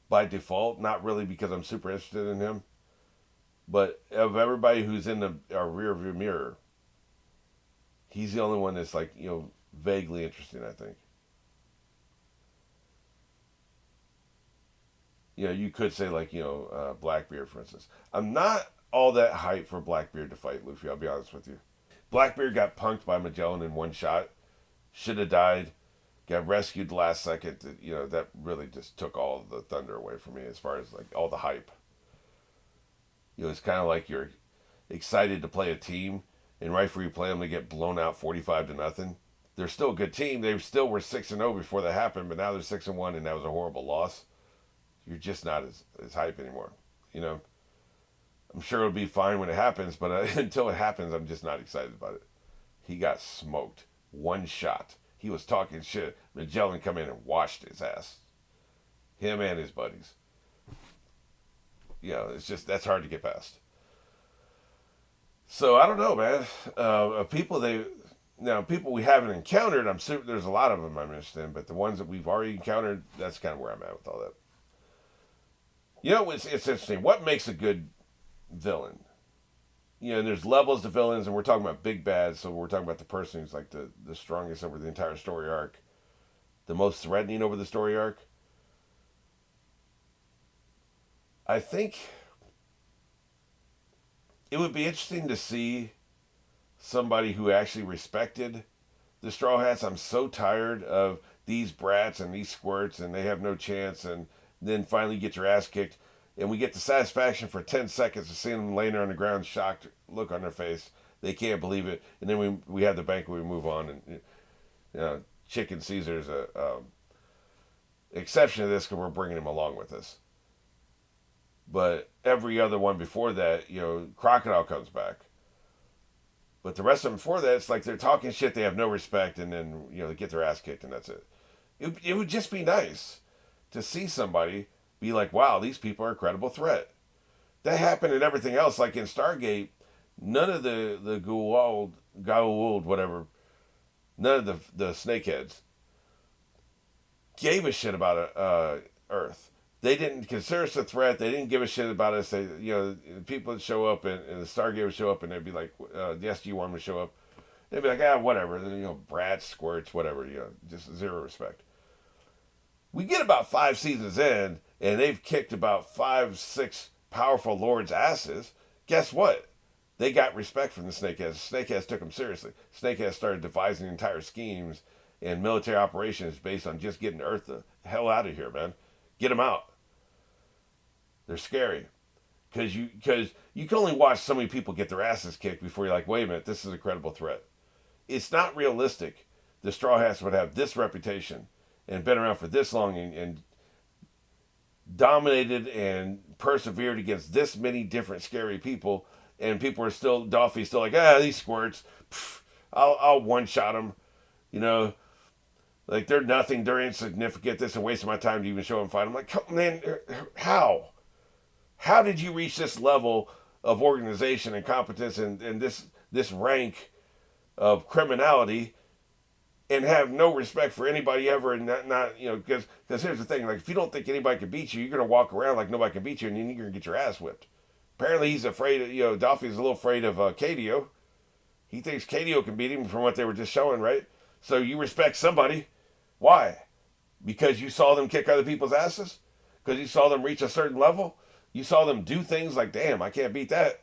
Speaker 1: by default. Not really because I'm super interested in him. But of everybody who's in our rear view mirror, he's the only one that's vaguely interesting, I think. You could say Blackbeard, for instance. I'm not all that hype for Blackbeard to fight Luffy, I'll be honest with you. Blackbeard got punked by Magellan in one shot. Should have died. Got rescued last second. That really just took all the thunder away from me as far as all the hype. It's kind of like you're excited to play a team and right for you play them, they get blown out 45-0. They're still a good team. They still were 6-0 before that happened, but now they're 6-1, and that was a horrible loss. You're just not as hype anymore. You know, I'm sure it'll be fine when it happens, but until it happens, I'm just not excited about it. He got smoked. One shot. He was talking shit. Magellan come in and washed his ass. Him and his buddies. You know, it's just, that's hard to get past. So I don't know, man. People we haven't encountered, I'm sure there's a lot of them I'm interested in, but the ones that we've already encountered, that's kind of where I'm at with all that. You know, it's interesting. What makes a good villain? You know, and there's levels to villains, and we're talking about big bad, so we're talking about the person who's like the strongest over the entire story arc, the most threatening over the story arc. I think it would be interesting to see somebody who actually respected the Straw Hats. I'm so tired of these brats and these squirts, and they have no chance, and then finally get your ass kicked. And we get the satisfaction for 10 seconds of seeing them laying there on the ground, shocked look on their face. They can't believe it. And then we have the banquet, we move on. And, you know, Chicken Caesar's a exception to this because we're bringing him along with us. But every other one before that, you know, Crocodile comes back. But the rest of them before that, it's like they're talking shit, they have no respect, and then, you know, they get their ass kicked, and that's it. It would just be nice to see somebody be like, wow, these people are a credible threat. That happened in everything else. Like in Stargate, none of the Goa'uld, whatever, none of the snakeheads gave a shit about Earth. They didn't consider us a threat. They didn't give a shit about us. They, you know, people would show up and the Stargate would show up and they'd be like, the SG-1 would show up. They'd be like, whatever. You know, brats, squirts, whatever. You know, just zero respect. We get about 5 seasons in, and they've kicked about 5, 6 powerful lords' asses. Guess what? They got respect from the Snakeheads. Snakeheads took them seriously. Snakeheads started devising entire schemes and military operations based on just getting Earth the hell out of here, man. Get them out. They're scary. Because you can only watch so many people get their asses kicked before you're like, wait a minute, this is a credible threat. It's not realistic. The Straw Hats would have this reputation and been around for this long and dominated and persevered against this many different scary people, and people are still, Dolphy's still like, these squirts, I'll one-shot them, you know, like they're nothing, they're insignificant, this is a waste of my time to even show them fight. I'm like, man, how? How did you reach this level of organization and competence and this rank of criminality and have no respect for anybody ever, and not you know, because here's the thing, like if you don't think anybody can beat you, you're gonna walk around like nobody can beat you, and then you're gonna get your ass whipped. Apparently he's afraid of, you know, Dolphy's a little afraid of Cadio. He thinks Cadio can beat him from what they were just showing, right? So you respect somebody. Why? Because you saw them kick other people's asses? Because you saw them reach a certain level? You saw them do things like, damn, I can't beat that.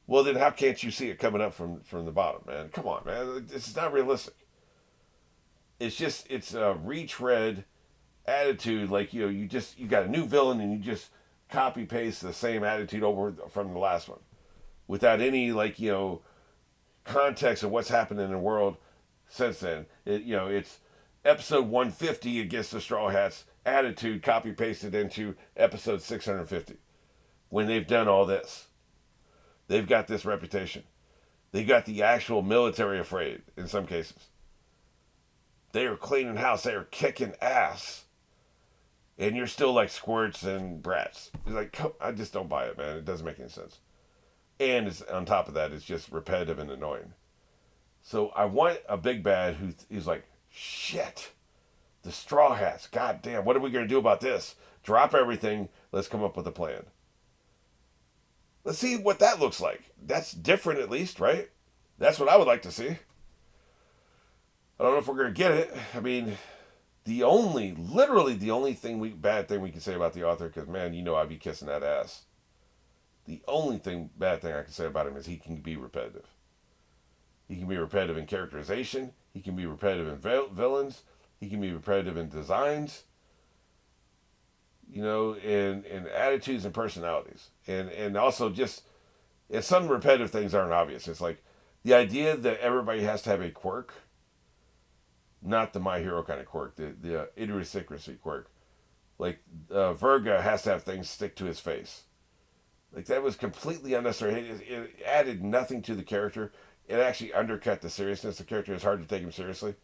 Speaker 1: Well, then how can't you see it coming up from the bottom, man? Come on, man. This is not realistic. It's a retread attitude. Like, you know, you got a new villain and you just copy paste the same attitude over from the last one without any, like, you know, context of what's happened in the world since then. It's episode 150 against the Straw Hats attitude copy pasted into episode 650 when they've done all this. They've got this reputation. They got the actual military afraid in some cases. They are cleaning house. They are kicking ass. And you're still like squirts and brats. It's like, I just don't buy it, man. It doesn't make any sense. And on top of that, it's just repetitive and annoying. So I want a big bad who's like, shit, the Straw Hats. God damn, what are we going to do about this? Drop everything. Let's come up with a plan. Let's see what that looks like. That's different at least, right? That's what I would like to see. I don't know if we're going to get it. I mean, literally the only bad thing we can say about the author, because, man, you know I'd be kissing that ass. The only bad thing I can say about him is he can be repetitive. He can be repetitive in characterization. He can be repetitive in villains. He can be repetitive in designs. You know, in attitudes and personalities. And also just, and some repetitive things aren't obvious. It's like, The idea that everybody has to have a quirk, not the My Hero kind of quirk, the idiosyncrasy quirk. Like Verga has to have things stick to his face. Like that was completely unnecessary. It added nothing to the character. It actually undercut the seriousness of the character. It's hard to take him seriously.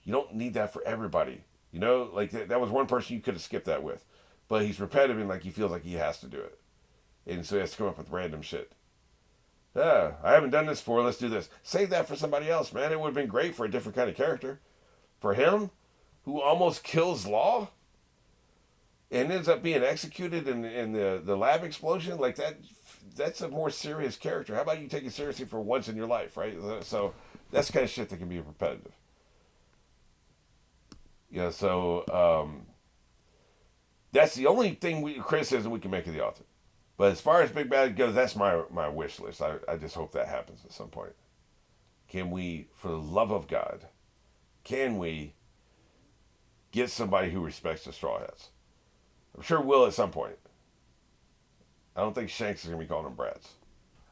Speaker 1: You don't need that for everybody. You know, like that was one person you could have skipped that with. But he's repetitive and like he feels like he has to do it. And so he has to come up with random shit. Yeah, I haven't done this before. Let's do this. Save that for somebody else, man. It would have been great for a different kind of character. For him, who almost kills Law and ends up being executed in the lab explosion, like that's a more serious character. How about you take it seriously for once in your life, right? So that's the kind of shit that can be repetitive. Yeah, so that's the only criticism we can make of the author. But as far as Big Bad goes, that's my wish list. I just hope that happens at some point. Can we, for the love of God, can we get somebody who respects the Straw Hats? I'm sure we'll at some point. I don't think Shanks is going to be calling them brats.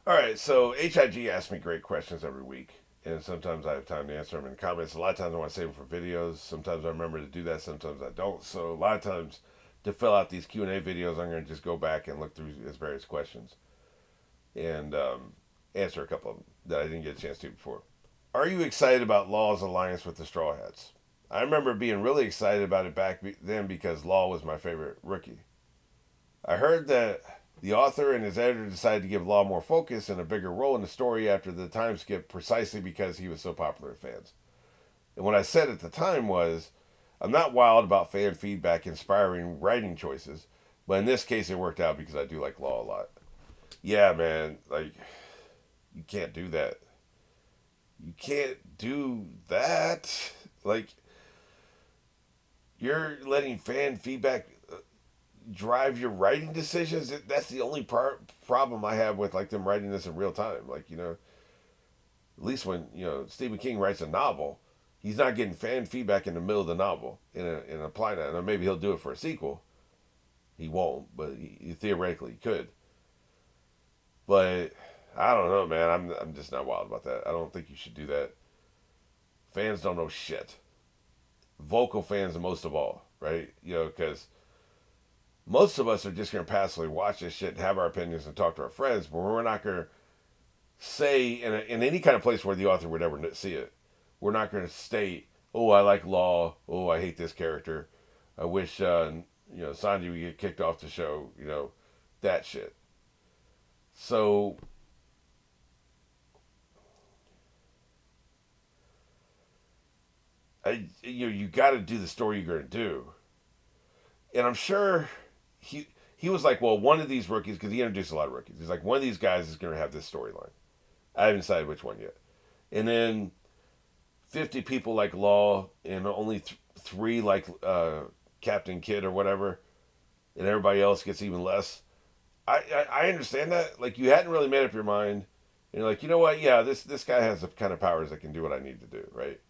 Speaker 1: All right, so HIG asks me great questions every week. And sometimes I have time to answer them in comments. A lot of times I want to save them for videos. Sometimes I remember to do that. Sometimes I don't. So a lot of times to fill out these Q&A videos, I'm going to just go back and look through his various questions and answer a couple of them that I didn't get a chance to before. Are you excited about Law's alliance with the Straw Hats? I remember being really excited about it back then because Law was my favorite rookie. I heard that the author and his editor decided to give Law more focus and a bigger role in the story after the time skip precisely because he was so popular with fans. And what I said at the time was, I'm not wild about fan feedback inspiring writing choices, but in this case it worked out because I do like Law a lot. Yeah, man, like, you can't do that. You can't do that. Like, you're letting fan feedback drive your writing decisions. That's the only problem I have with like them writing this in real time. Like, you know, at least when, you know, Stephen King writes a novel, he's not getting fan feedback in the middle of the novel and applying that. Now maybe he'll do it for a sequel. He won't, but he theoretically could. But I don't know, man. I'm just not wild about that. I don't think you should do that. Fans don't know shit. Vocal fans most of all, right? You know, because most of us are just going to passively watch this shit and have our opinions and talk to our friends, but we're not going to say in any kind of place where the author would ever see it. We're not going to state, oh, I like Law. Oh, I hate this character. I wish, Sanji would get kicked off the show. You know, that shit. So, you got to do the story you're going to do. And I'm sure he was like, well, one of these rookies, because he introduced a lot of rookies. He's like, one of these guys is going to have this storyline. I haven't decided which one yet. And then 50 people like Law and only three like Captain Kidd or whatever, and everybody else gets even less. I understand that. Like, you hadn't really made up your mind. And you're like, you know what? Yeah, this guy has the kind of powers that can do what I need to do, right?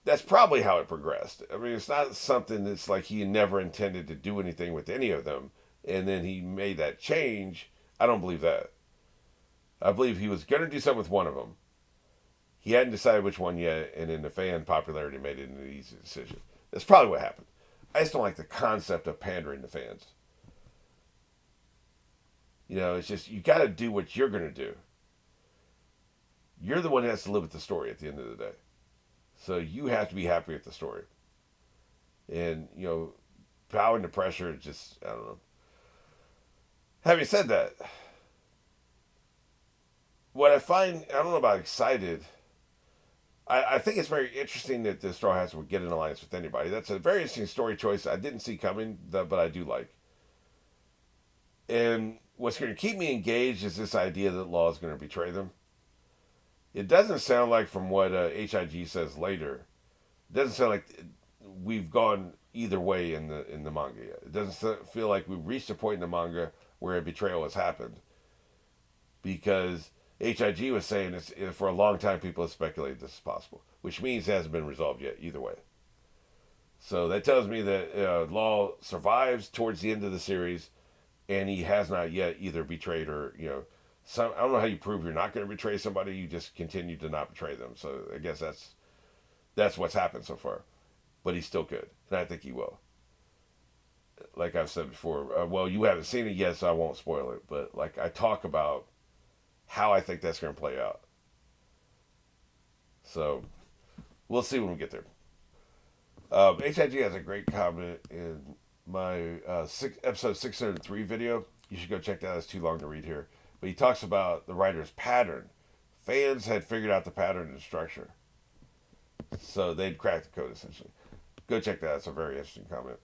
Speaker 1: That's probably how it progressed. I mean, it's not something that's like he never intended to do anything with any of them, and then he made that change. I don't believe that. I believe he was going to do something with one of them. He hadn't decided which one yet, and then the fan popularity made it an easy decision. That's probably what happened. I just don't like the concept of pandering to fans. You know, it's just, you got to do what you're going to do. You're the one who has to live with the story at the end of the day. So you have to be happy with the story. And, you know, bowing to pressure, just, I don't know. Having said that, what I find, I don't know about excited, I think it's very interesting that the Straw Hats would get an alliance with anybody. That's a very interesting story choice I didn't see coming, but I do like. And what's going to keep me engaged is this idea that Law is going to betray them. It doesn't sound like, from what HIG says later, it doesn't sound like we've gone either way in the manga yet. It doesn't feel like we've reached a point in the manga where a betrayal has happened. Because HIG was saying for a long time people have speculated this is possible, which means it hasn't been resolved yet either way. So that tells me that Law survives towards the end of the series, and he has not yet either betrayed or, you know, I don't know how you prove you're not going to betray somebody. You just continue to not betray them. So I guess that's what's happened so far. But he's still good, and I think he will. Like I've said before, well, you haven't seen it yet, so I won't spoil it. But like I talk about how I think that's going to play out. So we'll see when we get there. HIG has a great comment in my episode 603 video. You should go check that out. It's too long to read here. But he talks about the writer's pattern. Fans had figured out the pattern and structure. So they'd cracked the code essentially. Go check that out. It's a very interesting comment.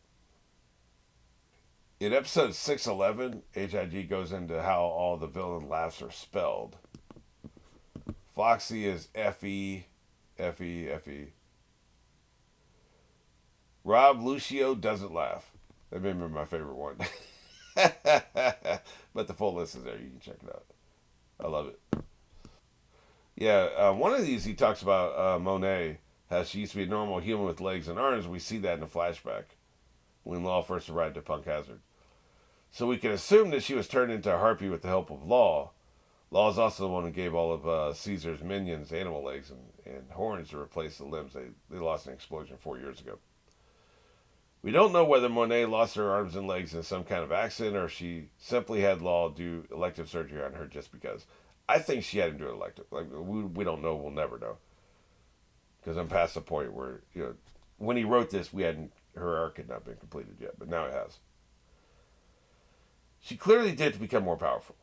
Speaker 1: In episode 611, HIG goes into how all the villain laughs are spelled. Foxy is F-E, F-E, F-E. Rob Lucio doesn't laugh. That may be my favorite one. But the full list is there. You can check it out. I love it. Yeah, one of these he talks about Monet, how she used to be a normal human with legs and arms. We see that in the flashback when Law first arrived at Punk Hazard. So we can assume that she was turned into a harpy with the help of Law. Law is also the one who gave all of Caesar's minions animal legs and horns to replace the limbs they lost in an explosion 4 years ago. We don't know whether Monet lost her arms and legs in some kind of accident or she simply had Law do elective surgery on her just because. I think she had him do it elective. Like we don't know. We'll never know. Because I'm past the point where, when he wrote this, her arc had not been completed yet, but now it has. She clearly did to become more powerful.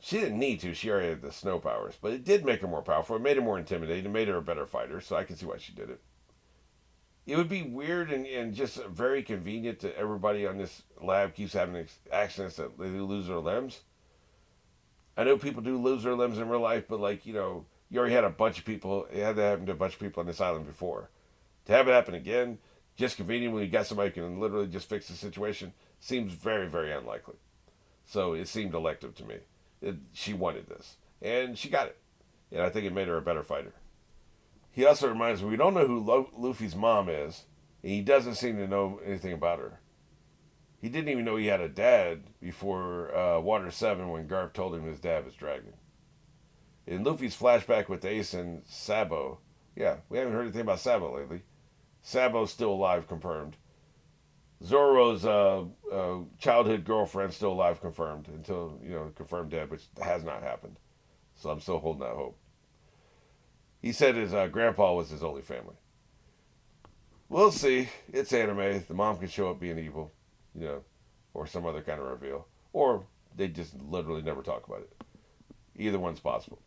Speaker 1: She didn't need to. She already had the snow powers, but it did make her more powerful. It made her more intimidating. It made her a better fighter, so I can see why she did it. It would be weird and just very convenient to everybody on this lab keeps having accidents that they lose their limbs. I know people do lose their limbs in real life, but you already had a bunch of people. It had to happen to a bunch of people on this island before. To have it happen again, just convenient when you got somebody who can literally just fix the situation, seems very, very unlikely. So it seemed elective to me. She wanted this, and she got it. And I think it made her a better fighter. He also reminds me, we don't know who Luffy's mom is, and he doesn't seem to know anything about her. He didn't even know he had a dad before Water 7 when Garp told him his dad was Dragon. In Luffy's flashback with Ace and Sabo, yeah, we haven't heard anything about Sabo lately. Sabo's still alive, confirmed. Zoro's childhood girlfriend still alive, confirmed, until, confirmed dead, which has not happened. So I'm still holding out hope. He said his grandpa was his only family. We'll see. It's anime. The mom can show up being evil, or some other kind of reveal. Or they just literally never talk about it. Either one's possible.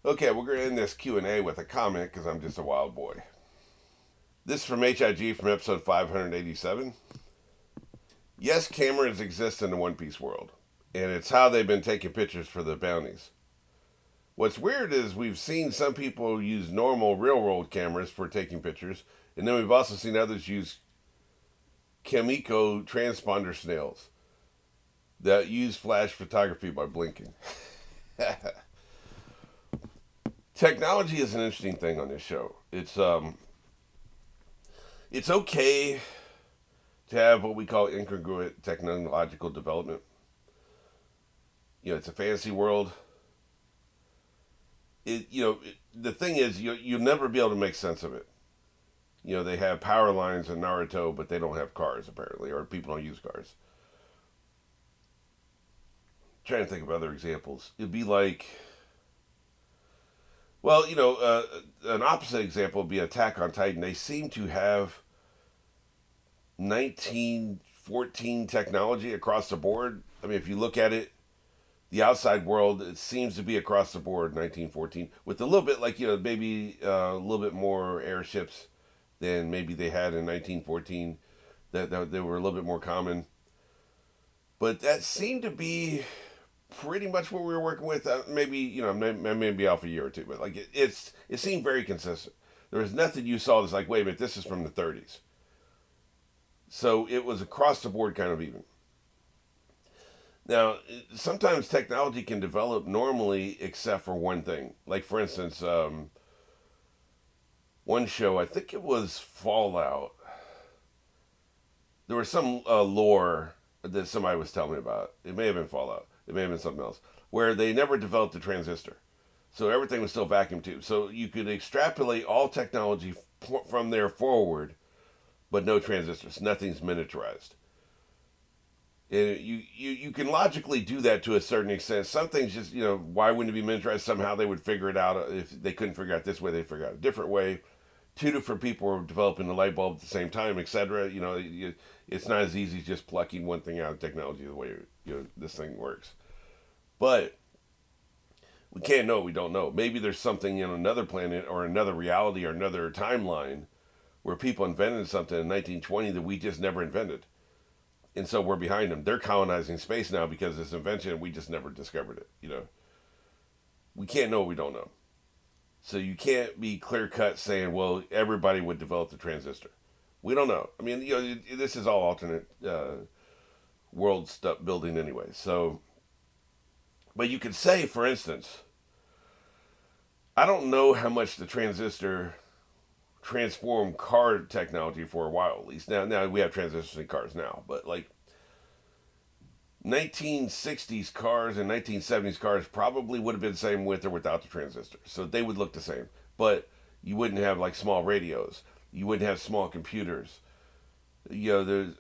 Speaker 1: Okay, we're going to end this Q&A with a comment because I'm just a wild boy. This is from HIG from episode 587. Yes, cameras exist in the One Piece world, and it's how they've been taking pictures for the bounties. What's weird is we've seen some people use normal real-world cameras for taking pictures, and then we've also seen others use Kamiko transponder snails that use flash photography by blinking. Technology is an interesting thing on this show. It's okay to have what we call incongruent technological development. It's a fantasy world. The thing is, you'll never be able to make sense of it. They have power lines in Naruto, but they don't have cars, apparently, or people don't use cars. I'm trying to think of other examples. It'd be like, well, an opposite example would be Attack on Titan. They seem to have 1914 technology across the board. I mean, if you look at it, the outside world, it seems to be across the board 1914 with a little bit maybe a little bit more airships than maybe they had in 1914 that they were a little bit more common. But that seemed to be pretty much what we were working with. Maybe maybe off a year or two, but it seemed very consistent. There was nothing you saw that's like, wait a minute, this is from the 30s. So it was across the board kind of even. Now, sometimes technology can develop normally except for one thing. Like, for instance, one show, I think it was Fallout. There was some lore that somebody was telling me about. It may have been Fallout. It may have been something else. where they never developed the transistor. So everything was still vacuum tube. So you could extrapolate all technology from there forward, but no transistors. Nothing's miniaturized. And you can logically do that to a certain extent. Some things just, why wouldn't it be miniaturized? Somehow they would figure it out. If they couldn't figure out this way, they'd figure out a different way. Two different people were developing the light bulb at the same time, etc. It's not as easy as just plucking one thing out of technology the way this thing works. But we can't know what we don't know. Maybe there's something in another planet or another reality or another timeline where people invented something in 1920 that we just never invented. And so we're behind them. They're colonizing space now because of this invention, and we just never discovered it. We can't know what we don't know. So you can't be clear cut saying, well, everybody would develop the transistor. We don't know. I mean, this is all alternate world stuff building anyway. So, but you could say, for instance, I don't know how much the transistor transformed car technology for a while, at least. Now we have transistors in cars now, but like 1960s cars and 1970s cars probably would have been the same with or without the transistor. So they would look the same, but you wouldn't have like small radios. You wouldn't have small computers. There's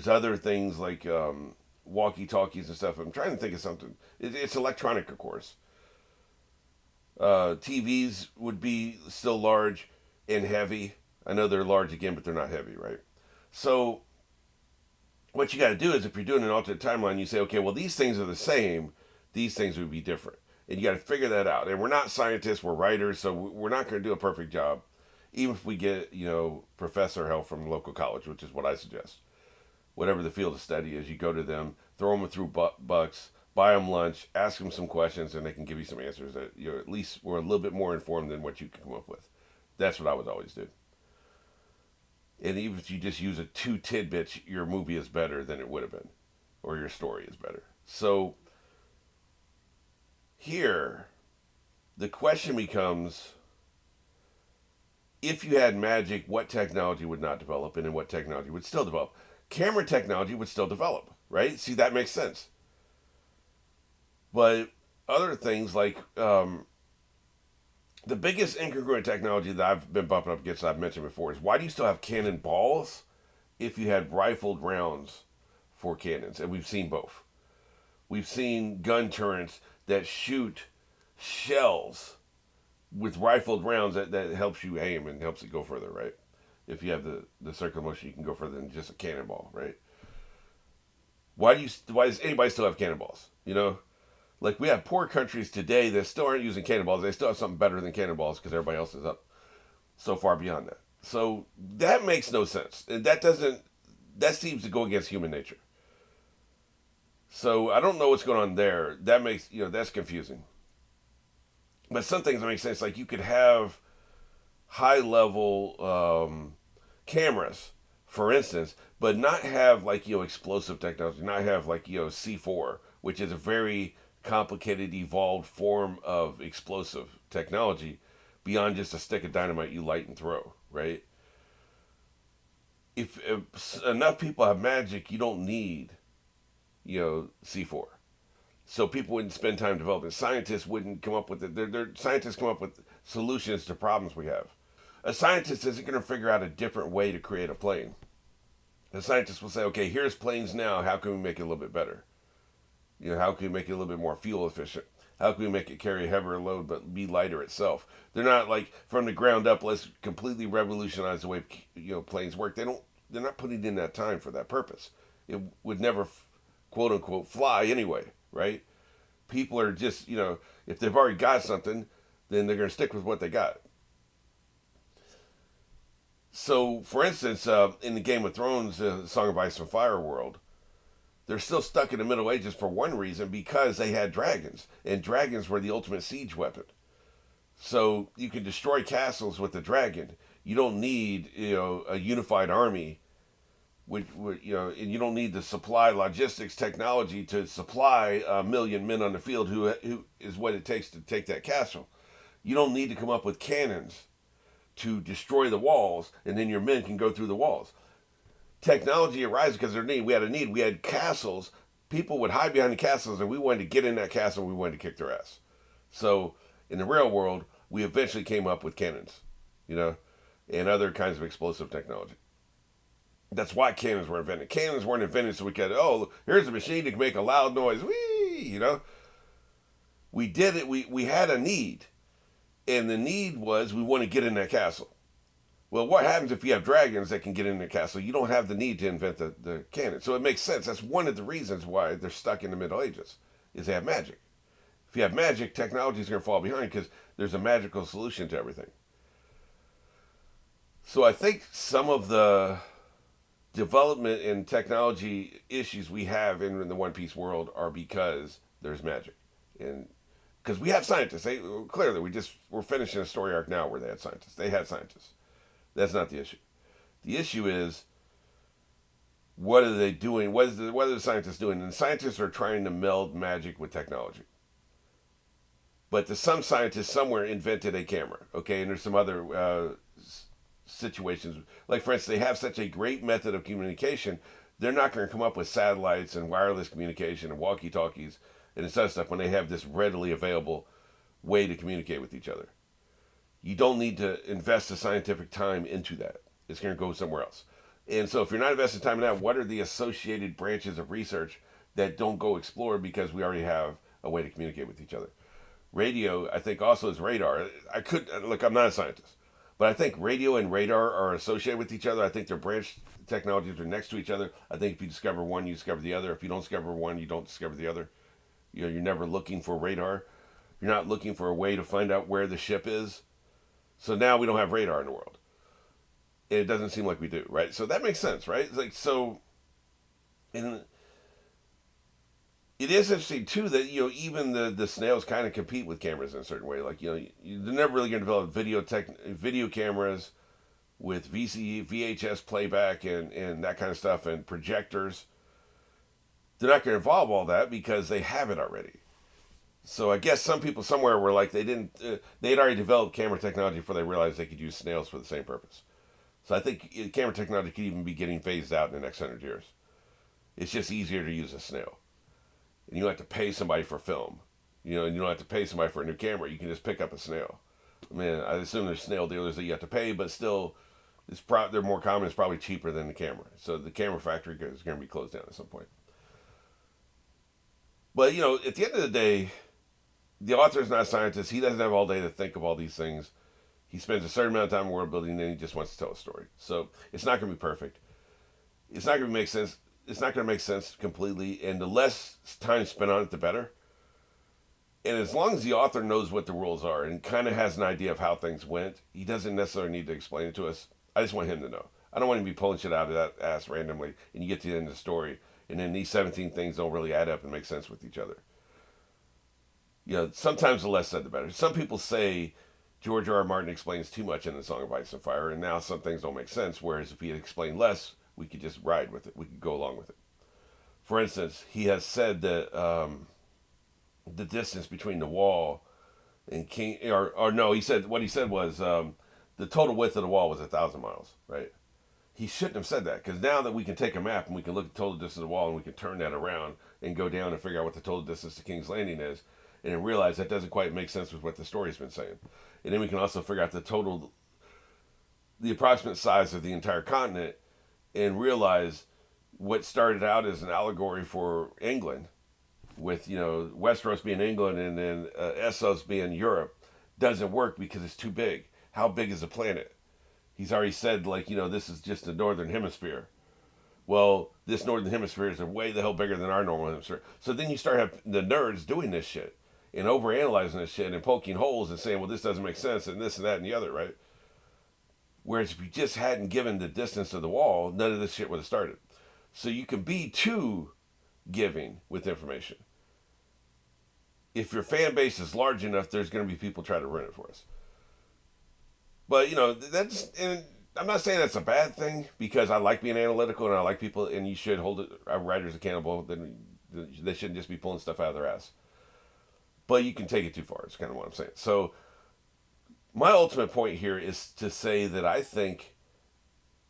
Speaker 1: other things like walkie-talkies and stuff. I'm trying to think of something. It's electronic, of course. TVs would be still large and heavy. I know they're large again, but they're not heavy, right? So what you got to do is if you're doing an alternate timeline, you say, okay, well, these things are the same. These things would be different. And you got to figure that out. And we're not scientists, we're writers, so we're not going to do a perfect job. Even if we get, professor help from the local college, which is what I suggest. Whatever the field of study is, you go to them, throw them through bucks, buy them lunch, ask them some questions, and they can give you some answers that at least we're a little bit more informed than what you can come up with. That's what I would always do. And even if you just use 2 tidbits, your movie is better than it would have been, or your story is better. So here, the question becomes, if you had magic, what technology would not develop, and then what technology would still develop? Camera technology would still develop, right? See, that makes sense. But other things like the biggest incongruent technology that I've been bumping up against, I've mentioned before, is why do you still have cannonballs if you had rifled rounds for cannons? And we've seen both. We've seen gun turrets that shoot shells with rifled rounds that helps you aim and helps it go further, right? If you have the circular motion, you can go further than just a cannonball, right? Why does anybody still have cannonballs? Like we have poor countries today that still aren't using cannonballs. They still have something better than cannonballs because everybody else is up so far beyond that. So that makes no sense. And that seems to go against human nature. So I don't know what's going on there. That makes, that's confusing. But some things make sense. Like you could have high level cameras, for instance, but not have like, explosive technology, not have like, C4, which is a very complicated, evolved form of explosive technology beyond just a stick of dynamite you light and throw, right? If enough people have magic, you don't need, C4. So people wouldn't spend time developing. Scientists wouldn't come up with it. Scientists come up with solutions to problems we have. A scientist isn't going to figure out a different way to create a plane. The scientist will say, okay, here's planes now. How can we make it a little bit better? How can we make it a little bit more fuel efficient? How can we make it carry a heavier load but be lighter itself? They're not like from the ground up, let's completely revolutionize the way planes work. They're not putting in that time for that purpose. It would never quote unquote fly anyway, right? People are just, if they've already got something, then they're going to stick with what they got. So, for instance, in the Game of Thrones, Song of Ice and Fire world, they're still stuck in the Middle Ages for one reason, because they had dragons, and dragons were the ultimate siege weapon. So you can destroy castles with a dragon. You don't need, a unified army, and you don't need the supply logistics technology to supply 1 million men on the field who is what it takes to take that castle. You don't need to come up with cannons to destroy the walls, and then your men can go through the walls. Technology arises because we had a need. We had castles people would hide behind the castles, and we wanted to get in that castle. And we wanted to kick their ass. So in the real world, we eventually came up with cannons, you know, and other kinds of explosive technology. That's why cannons were invented. Cannons weren't invented so we could, oh, here's a machine that can make a loud noise. Whee! You know, we did it. We had a need, and the need was we want to get in that castle. Well, what happens if you have dragons that can get in the castle? You don't have the need to invent the cannon. So it makes sense. That's one of the reasons why they're stuck in the Middle Ages, is they have magic. If you have magic, technology is going to fall behind because there's a magical solution to everything. So I think some of the development and technology issues we have in the One Piece world are because there's magic. And because we have scientists. Clearly, we're finishing a story arc now where they had scientists. They had scientists. That's not the issue. The issue is, what are they doing? What are the scientists doing? And the scientists are trying to meld magic with technology. But some scientists somewhere invented a camera, okay? And there's some other situations. Like, for instance, they have such a great method of communication, they're not going to come up with satellites and wireless communication and walkie-talkies and this other stuff when they have this readily available way to communicate with each other. You don't need to invest the scientific time into that. It's going to go somewhere else. And so if you're not investing time in that, what are the associated branches of research that don't go explore because we already have a way to communicate with each other? Radio, I think, also is radar. Look, I'm not a scientist, but I think radio and radar are associated with each other. I think they're branch technologies are next to each other. I think if you discover one, you discover the other. If you don't discover one, you don't discover the other. You're never looking for radar. You're not looking for a way to find out where the ship is. So now we don't have radar in the world. It doesn't seem like we do, right? So that makes sense, right? It's like, so, and it is interesting too that, even the snails kind of compete with cameras in a certain way. Like, they're never really going to develop video cameras with VHS playback and that kind of stuff and projectors. They're not going to involve all that because they have it already. So I guess some people somewhere were like, they'd already developed camera technology before they realized they could use snails for the same purpose. So I think camera technology could even be getting phased out in the next 100 years. It's just easier to use a snail. And you don't have to pay somebody for film. And you don't have to pay somebody for a new camera. You can just pick up a snail. I mean, I assume there's snail dealers that you have to pay, but still, they're more common. It's probably cheaper than the camera. So the camera factory is going to be closed down at some point. But, at the end of the day, the author is not a scientist. He doesn't have all day to think of all these things. He spends a certain amount of time in world building, and then he just wants to tell a story. So it's not going to be perfect. It's not going to make sense. It's not going to make sense completely. And the less time spent on it, the better. And as long as the author knows what the rules are and kind of has an idea of how things went, he doesn't necessarily need to explain it to us. I just want him to know. I don't want him to be pulling shit out of that ass randomly, and you get to the end of the story, and then these 17 things don't really add up and make sense with each other. Sometimes the less said, the better. Some people say George R. R. Martin explains too much in The Song of Ice and Fire, and now some things don't make sense, whereas if he had explained less, we could just ride with it. We could go along with it. For instance, he has said that the distance between the wall and King, or no, what he said was the total width of the wall was 1,000 miles, right? He shouldn't have said that, because now that we can take a map and we can look at the total distance of the wall and we can turn that around and go down and figure out what the total distance to King's Landing is, and then realize that doesn't quite make sense with what the story's been saying. And then we can also figure out the approximate size of the entire continent and realize what started out as an allegory for England, with, Westeros being England and then Essos being Europe, doesn't work because it's too big. How big is the planet? He's already said, this is just the northern hemisphere. Well, this northern hemisphere is way the hell bigger than our normal hemisphere. So then you start having the nerds doing this shit and overanalyzing this shit and poking holes and saying, well, this doesn't make sense and this and that and the other, right? Whereas if you just hadn't given the distance of the wall, none of this shit would have started. So you can be too giving with information. If your fan base is large enough, there's going to be people trying to ruin it for us. But, and I'm not saying that's a bad thing, because I like being analytical and I like people, and you should hold our writers accountable. Then they shouldn't just be pulling stuff out of their ass. But you can take it too far, is kind of what I'm saying. So my ultimate point here is to say that I think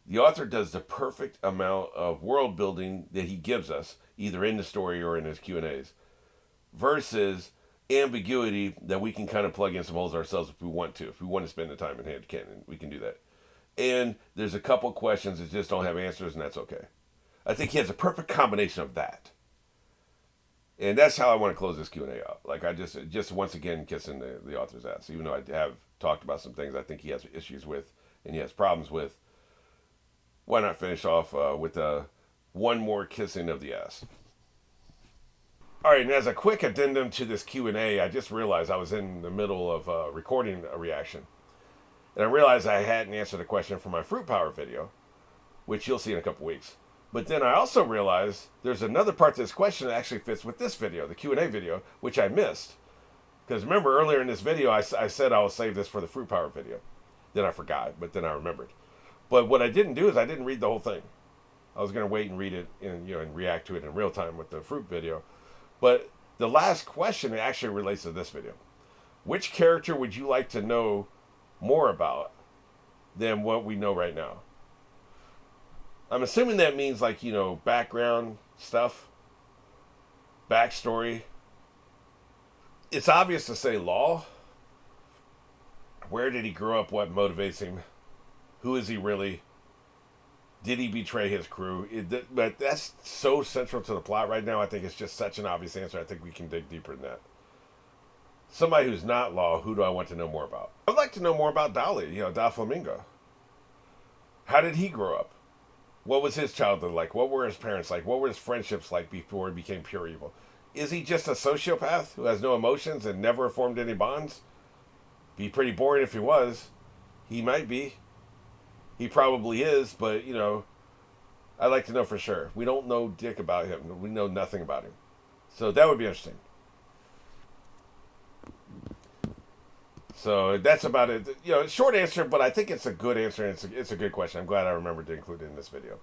Speaker 1: the author does the perfect amount of world building that he gives us, either in the story or in his Q&As, versus ambiguity that we can kind of plug in some holes ourselves if we want to. If we want to spend the time in hand canon, we can do that. And there's a couple questions that just don't have answers, and that's okay. I think he has a perfect combination of that. And that's how I want to close this Q&A out. Like, I just once again kissing the author's ass. Even though I have talked about some things I think he has issues with and he has problems with, why not finish off with one more kissing of the ass? All right, and as a quick addendum to this Q&A, I just realized I was in the middle of recording a reaction. And I realized I hadn't answered a question from my Fruit Power video, which you'll see in a couple weeks. But then I also realized there's another part to this question that actually fits with this video, the Q&A video, which I missed. Because remember, earlier in this video, I said I will save this for the Fruit Power video. Then I forgot, but then I remembered. But what I didn't do is I didn't read the whole thing. I was going to wait and read it and react to it in real time with the Fruit video. But the last question actually relates to this video. Which character would you like to know more about than what we know right now? I'm assuming that means like, background stuff, backstory. It's obvious to say Law. Where did he grow up? What motivates him? Who is he really? Did he betray his crew? But that's so central to the plot right now. I think it's just such an obvious answer. I think we can dig deeper than that. Somebody who's not Law, who do I want to know more about? I'd like to know more about Dolly, Doflamingo. How did he grow up? What was his childhood like? What were his parents like? What were his friendships like before he became pure evil? Is he just a sociopath who has no emotions and never formed any bonds? Be pretty boring if he was. He might be. He probably is, but, I'd like to know for sure. We don't know dick about him. We know nothing about him. So that would be interesting. So that's about it. Short answer, but I think it's a good answer. And it's a good question. I'm glad I remembered to include it in this video.